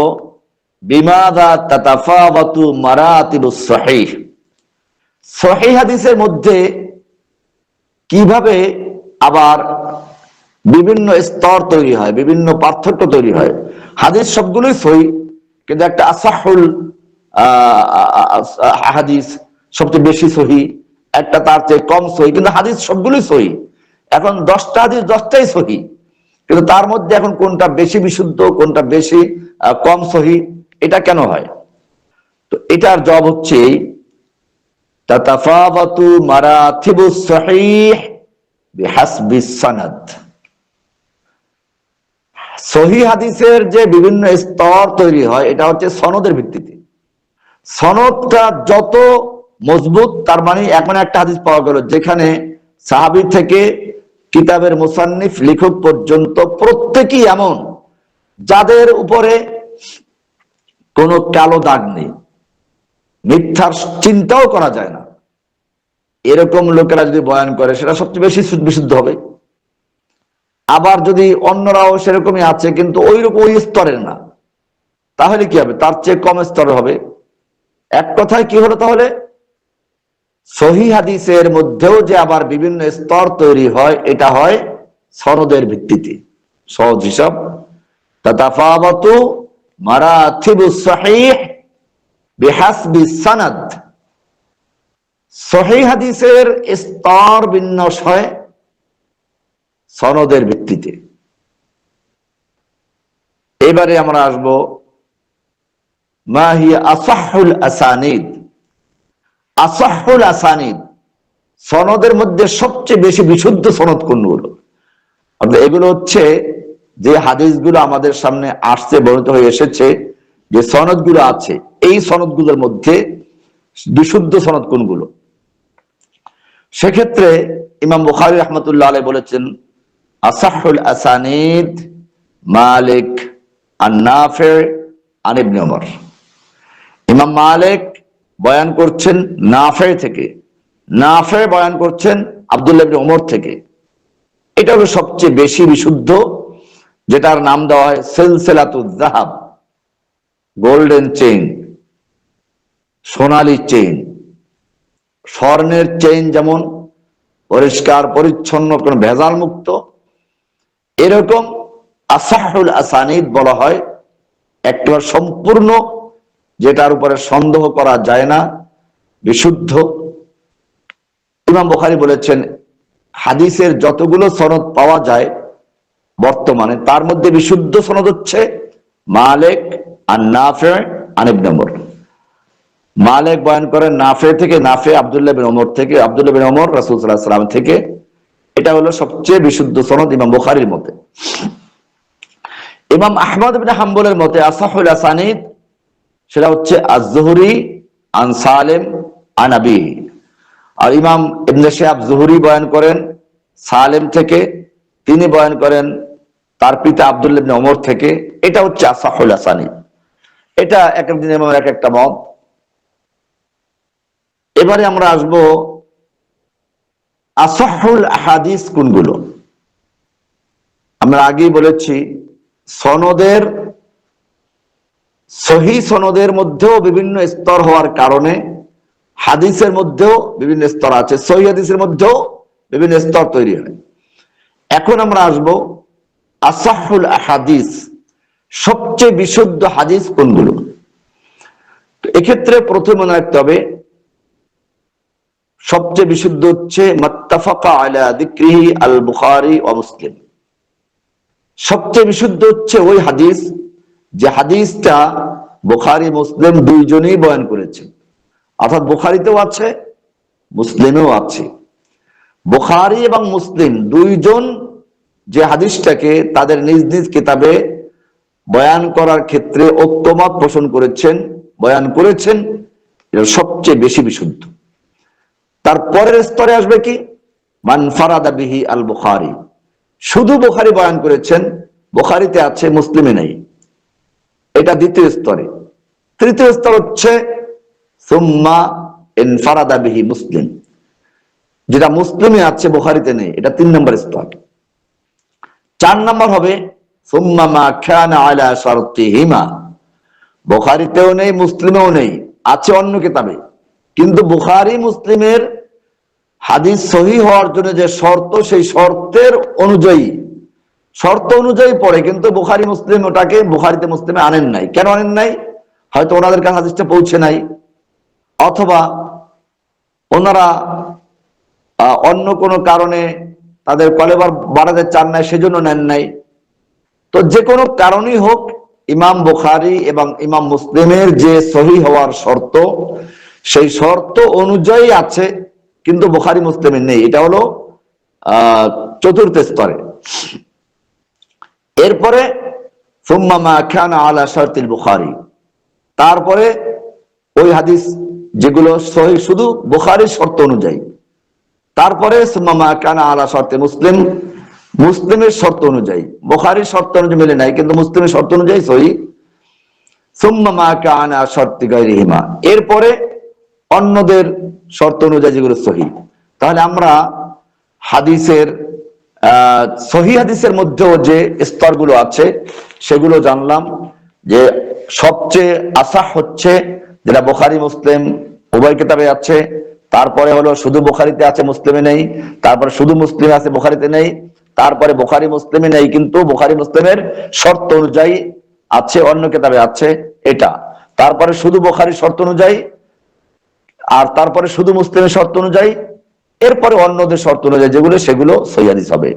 Speaker 1: বিমাযা তাতাফাওয়াতু মারাতিবুস সহিহ। সহিহ হাদিসের মধ্যে কিভাবে আবার বিভিন্ন স্তর তৈরি হয়, বিভিন্ন পার্থক্য তৈরি হয়। হাদিস সবগুলোই সহিহ, কিন্তু একটা আসাহুল হাদিস সবচেয়ে বেশি সহিহ, একটা তার চেয়ে কম সহিহ, কিন্তু হাদিস সবগুলোই সহিহ। এখন 10টা হাদিস 10টাই সহিহ, কিন্তু তার মধ্যে এখন কোনটা বেশি বিশুদ্ধ, কোনটা বেশি কম সহিহ, এটা কেন হয়? তো এটার জবাব হচ্ছে তাতাফাওয়াতু মারাতিবুস সহিহ বিহাসবিস সানাদ। সহিহ হাদিসের যে বিভিন্ন স্তর তৈরি হয় এটা হচ্ছে সনদের ভিত্তিতে। সনদটা যত মজবুত, তার মানে এমন একটা হাদিস পাওয়া গেল যেখানে সাহাবী থেকে কিতাবের মুসান্নিফ লেখক পর্যন্ত প্রত্যেকেই এমন যাদের উপরে কোনো কালো দাগ নেই, মিথ্যার চিন্তাও করা যায় না, এরকম লোকেরা যদি বয়ান করে সেটা সবচেয়ে বেশি বিশুদ্ধ হবে। আবার যদি অন্যরাও সেরকমই আছে কিন্তু ওইরকম ওই স্তরের না, তাহলে কি হবে? তার চেয়ে কম স্তরের হবে। এক কথায় কি হলো তাহলে? সহিহ হাদিসের মধ্যেও যে আবার বিভিন্ন স্তর তৈরি হয়, এটা হয় সনদের ভিত্তিতে। সহজ হিসাব, তাতাফাওয়াতু মারাতিবুস সহিহ বিহাসবিস সানাদ। সহিহ হাদিসের স্তর বিন্যাস হয় সনদের ভিত্তিতে। এবারে আমরা আসব মা হিয়া আসাহুল আসানিদ। আসাহুল আসানিদ, সনদের মধ্যে সবচেয়ে বেশি বিশুদ্ধ সনদ কোনগুলো? এগুলো হচ্ছে যে হাদিসগুলো আমাদের সামনে আসছে, বর্ণিত হয়ে এসেছে, যে সনদগুলো আছে, এই সনদগুলোর মধ্যে বিশুদ্ধ সনদ কোনগুলো? সেক্ষেত্রে ইমাম বুখারী রাহমাতুল্লাহ আলাইহি বলেছেন আসাহুল আসানিদ মালিক আন নাফি আন ইবনে ওমর। ইমাম মালিক বয়ান করছেন নাফি থেকে, নাফি বয়ান করছেন আব্দুল্লাহ ইবনে ওমর থেকে। এটা হলো সবচেয়ে বেশি বিশুদ্ধ, যেটার নাম দেওয়া হয় সিলসিলাতুজ যাহাব, গোল্ডেন চেইন, সোনালী চেইন। স্বর্ণের চেইন যেমন পরিষ্কার পরিচ্ছন্ন, কোন ভেজাল মুক্ত, এরকম আসাহুল আসানিদ বলা হয় একেবারে সম্পূর্ণ, যেটার উপরে সন্দেহ করা যায় না, বিশুদ্ধ। ইমাম বুখারী বলেছেন হাদিসের যতগুলো সনদ পাওয়া যায় বর্তমানে, তার মধ্যে বিশুদ্ধ সনদ হচ্ছে মালিক আর নাফি আন ইবনে ওমর। মালিক বয়ান করেন নাফি থেকে, নাফি আব্দুল্লাহ বিন ওমর থেকে, আব্দুল্লাহ বিন ওমর রাসূল সাল্লাল্লাহু আলাইহি ওয়াসাল্লাম থেকে। এটা হলো সবচেয়ে বিশুদ্ধ সনদ ইমাম বুখারীর মতে। ইমাম আহমদ ইবনে হাম্বলের মতে আসাহুল আসানিদ সেটা হচ্ছে আজ-জুহরি আন সালিম আন আবিহি। আর ইমাম ইবনে শিহাব জুহরি বয়ান করেন সালিম থেকে, তিনি বয়ান করেন তার পিতা আব্দুল্লাহ ইবনে ওমর থেকে। এটা হচ্ছে আসাহুল আসানিদ। এটা এক এক দিনের এক একটা মত। এবারে আমরা আসবো আসাহুল আহাদিস কোনগুলো। আমরা আগেই বলেছি সনদের, সহিহ সনদের মধ্যেও বিভিন্ন স্তর হওয়ার কারণে হাদিসের মধ্যেও বিভিন্ন স্তর আছে, সহিহ হাদিসের মধ্যেও বিভিন্ন স্তর তৈরি হয়। এখন আমরা আসব আসাহুল আহাদিস, সবচেয়ে বিশুদ্ধ হাদিস কোনগুলো। এক্ষেত্রে প্রথমে মনে রাখতে হবে সবচেয়ে বিশুদ্ধ হচ্ছে মাত্তাফাকা আলা যিকরিহি আল বুখারী ওয়া মুসলিম। সবচেয়ে বিশুদ্ধ হচ্ছে ওই হাদিস যে হাদিসটা বুখারী মুসলিম দুইজনেই বয়ান করেছে, অর্থাৎ বুখারীতেও আছে মুসলিমেও আছে। বুখারী এবং মুসলিম দুইজন যে হাদিসটাকে তাদের নিজ নিজ কিতাবে বয়ান করার ক্ষেত্রে ঐক্যমত পোষণ করেছেন, বয়ান করেছেন, এটা সবচেয়ে বেশি বিশুদ্ধ। তারপরের স্তরে আসবে কি মান ফারাদা বিহি আল বুখারী, শুধু বুখারী বয়ান করেছেন, বুখারীতে আছে মুসলিমে নেই, এটা দ্বিতীয় স্তরে। তৃতীয় স্তর হচ্ছে সুম্মা ইনফারাদা বিহি মুসলিম, যেটা মুসলিমে আছে বুখারীতে নেই, এটা 3 নম্বর স্তর। 4 নম্বর হবে সুম্মা মা কানা আলা শারতিহিমা, বুখারীতেও নেই মুসলিমেও নেই, আছে অন্য কিতাবে, কিন্তু বুখারী মুসলিমের হাদিস সহিহ হওয়ার জন্য যে শর্ত, সেই শর্তের অনুযায়ী, শর্ত অনুযায়ী পড়ে, কিন্তু বুখারী মুসলিম ওটাকে বুখারীতে মুসলিমে আনেন নাই। কেন আনেন নাই? হয়তো ওনাদের কাছে হাদিসটা পৌঁছে নাই, অথবা ওনারা অন্য কোনো কারণে তাদের কলেবার বাড়াতে চান নাই, সেজন্য নেন নাই। তো যে কোনো কারণই হোক, ইমাম বুখারী এবং ইমাম মুসলিমের যে সহিহ হওয়ার শর্ত, সেই শর্ত অনুযায়ী আছে, কিন্তু বুখারী মুসলিমের নেই। এটা হলো চতুর্থ স্তরে। এরপরে সুম্মা মা কানা আলা শারতিল বুখারী, তারপরে ওই হাদিস যেগুলো সহিহ শুধু বুখারীর শর্ত অনুযায়ী, তারপরে সুম্মা মা কানা আলা শারতি মুসলিম, মুসলিমের শর্ত অনুযায়ী, বুখারীর শর্ত অনুযায়ী মিলে নাই কিন্তু মুসলিমের শর্ত অনুযায়ী সহিহ। সুম্মা মা কানা আলা শারতি গায়রিহিমা, এরপরে অন্যদের শর্ত অনুযায়ী যেগুলো সহিহ। তাহলে আমরা হাদিসের সহিহ হাদিসের মধ্যেও যে স্তরগুলো আছে সেগুলো জানলাম। যে সবচেয়ে আসাহ হচ্ছে যেটা বুখারী মুসলিম উভয় কিতাবে আছে, তারপরে হলো শুধু বুখারীতে আছে মুসলিমে নেই, তারপরে শুধু মুসলিমে আছে বুখারীতে নেই, তারপরে বুখারী মুসলিমে নেই কিন্তু বুখারী মুসলিমের শর্ত অনুযায়ী আছে, অন্য কিতাবে আছে, এটা। তারপরে শুধু বুখারীর শর্ত অনুযায়ী, আর তারপরে শুধু মুসলিমের শর্ত অনুযায়ী, এরপরে অন্যদের শর্ত অনুযায়ী যেগুলো, সেগুলো সহিহ হাদিস হবে।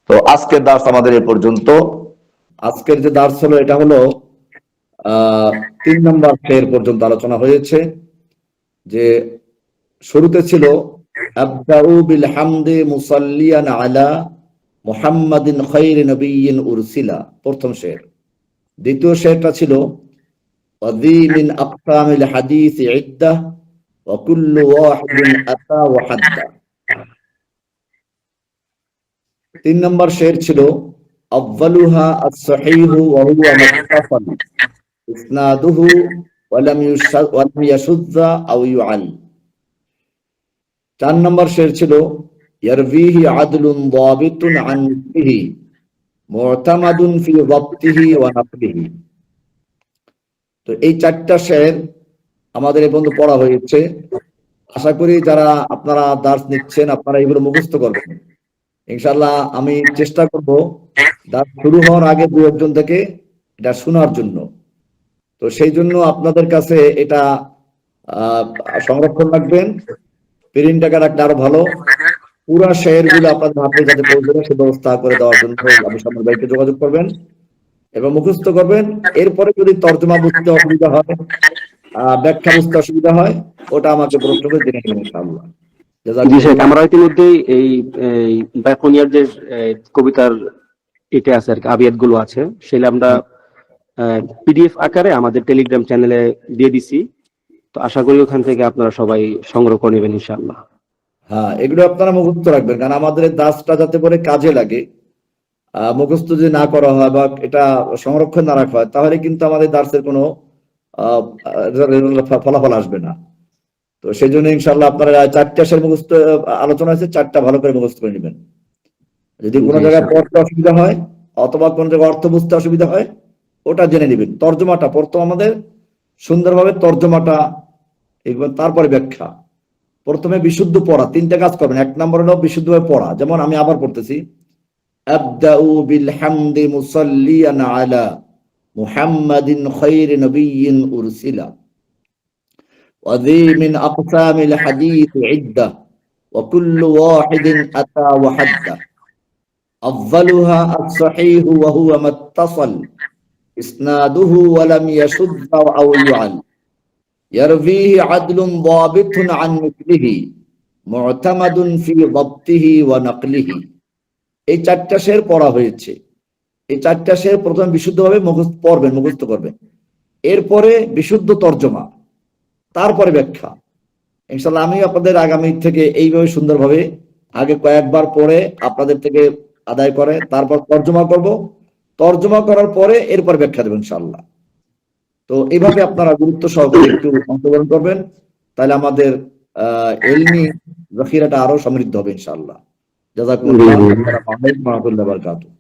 Speaker 1: তো আজকের দার্স আমাদের এ পর্যন্ত। আজকের যে দার্স হলো এটা হলো 3 নম্বর শের পর্যন্ত আলোচনা হয়েছে। যে শুরুতে ছিল আবদাউ বিল হামদি মুসাল্লিয়ান আলা মুহাম্মাদিন খায়রি নবিয়্যিন উরসিলা, প্রথম শের। দ্বিতীয় শেরটা ছিল ওয়াযী মিন আকসামিল হাদিস ইদ্দাহ ওয়া কুল্লু ওয়াহিদিন আতা ওয়া হাদ্দা। 3 নম্বর শের ছিল আউয়ালুহা আস-সহিহু ওয়া হুয়া মুত্তাসাল ইসনাদুহু ওয়া লাম ইয়াশুয্যা আও ইউআল। 4 নম্বর শের ছিল ইয়ারভিহি আদলুন দাবিতুন আন মিসলিহি মু'তামাদুন ফি যাবতিহি ওয়া নাকলিহি। তো এই 4টা শের আমাদের এই পর্যন্ত পড়া হয়েছে। আশা করি যারা আপনারা দার্স নিচ্ছেন আপনারা এগুলো মুখস্থ করবেন ইনশাআল্লাহ। আমি চেষ্টা করব দার্স শুরু হওয়ার আগে 2-1 থেকে এটা শোনার জন্য। তো সেই জন্য আপনাদের কাছে এটা সংরক্ষণ রাখবেন, প্রিন্ট আকারে রাখলে আরো ভালো। পুরা শেয়ারগুলো আপনাদের হাতে যাতে পৌঁছে সে ব্যবস্থা করে দেওয়ার জন্য আমি সামনের ভাইকে যোগাযোগ করবেন এবং মুখস্থ করবেন। এরপরে যদি তর্জমা বুঝতে অসুবিধা হয়, ব্যাখ্যা বুঝতে অসুবিধা হয়, ওটা আমাকে প্রশ্ন করে জেনে নেবেন ইনশাআল্লাহ।
Speaker 2: আমরা ইতিমধ্যেই এই বাইকুনিয়ার যে কবিতার এটা আছে আর কি, আবিয়াত গুলো আছে, সেটা আমরা পিডিএফ আকারে আমাদের টেলিগ্রাম চ্যানেলে দিয়ে দিছি। তো আশা করি ওখান থেকে আপনারা সবাই সংগ্রহ করে নেবেন ইনশাআল্লাহ।
Speaker 1: হ্যাঁ, এগুলো আপনারা মুখস্থ রাখবেন, কারণ আমাদের দাসটা যাতে করে কাজে লাগে। মুখস্থ যদি না করা হয় বা এটা সংরক্ষণ না রাখা হয়, তাহলে কিন্তু আমাদের দার্সের কোনো ফলাফল আসবে না। তো সেই জন্য ইনশাআল্লাহ আপনারা 4টা শের মুখস্থ আলোচনা আছে, 4টা ভালো করে মুখস্থ করে নেবেন। যদি কোনো জায়গায় পড়তে অসুবিধা হয় অথবা কোনো জায়গায় অর্থ বুঝতে অসুবিধা হয়, ওটা জেনে নেবেন। তর্জমাটা পড়তে আমাদের সুন্দরভাবে তর্জমাটা, তারপরে ব্যাখ্যা। প্রথমে বিশুদ্ধ পড়া, 3টা কাজ করবেন। 1 নম্বর হলো বিশুদ্ধভাবে পড়া। যেমন আমি আবার পড়তেছি, আবদাউ বিল হামদি মুসাল্লিয়ান আলা মুহাম্মাদিন খায়রি নবিয়্যিন উরসিলা। وذي من أقسام الحديث عدة وكل واحد أتى وحده أفضلها الصحيح وهو ما اتصل إسناده ولم يشذ أو يعل يرويه عدل ضابط عن مثله معتمد في ضبطه ونقله। এই চারটা শের পড়া হয়েছে। এই চারটা শের প্রথমে বিশুদ্ধভাবে মুখস্থ পড়বেন, মুখস্থ করবেন, এরপরে বিশুদ্ধ তর্জমা, তারপরে ব্যাখ্যা। ইনশাআল্লাহ আমি আপনাদের আগামী থেকে এইভাবে সুন্দরভাবে আগে কয়েকবার পড়ে আপনাদের থেকে আদায় করে তারপর তর্জমা করব, তর্জমা করার পরে এরপর ব্যাখ্যা দেব ইনশাআল্লাহ। তো এইভাবে আপনারা গুরুত্ব সহকারে একটু অংশগ্রহণ করবেন, তাহলে আমাদের ইলমি জখিরাটা আরো সমৃদ্ধ হবে ইনশাআল্লাহ। জাযাকুমুল্লাহ, আসসালামু আলাইকুম ওয়া রাহমাতুল্লাহি ওয়া বারাকাতুহু।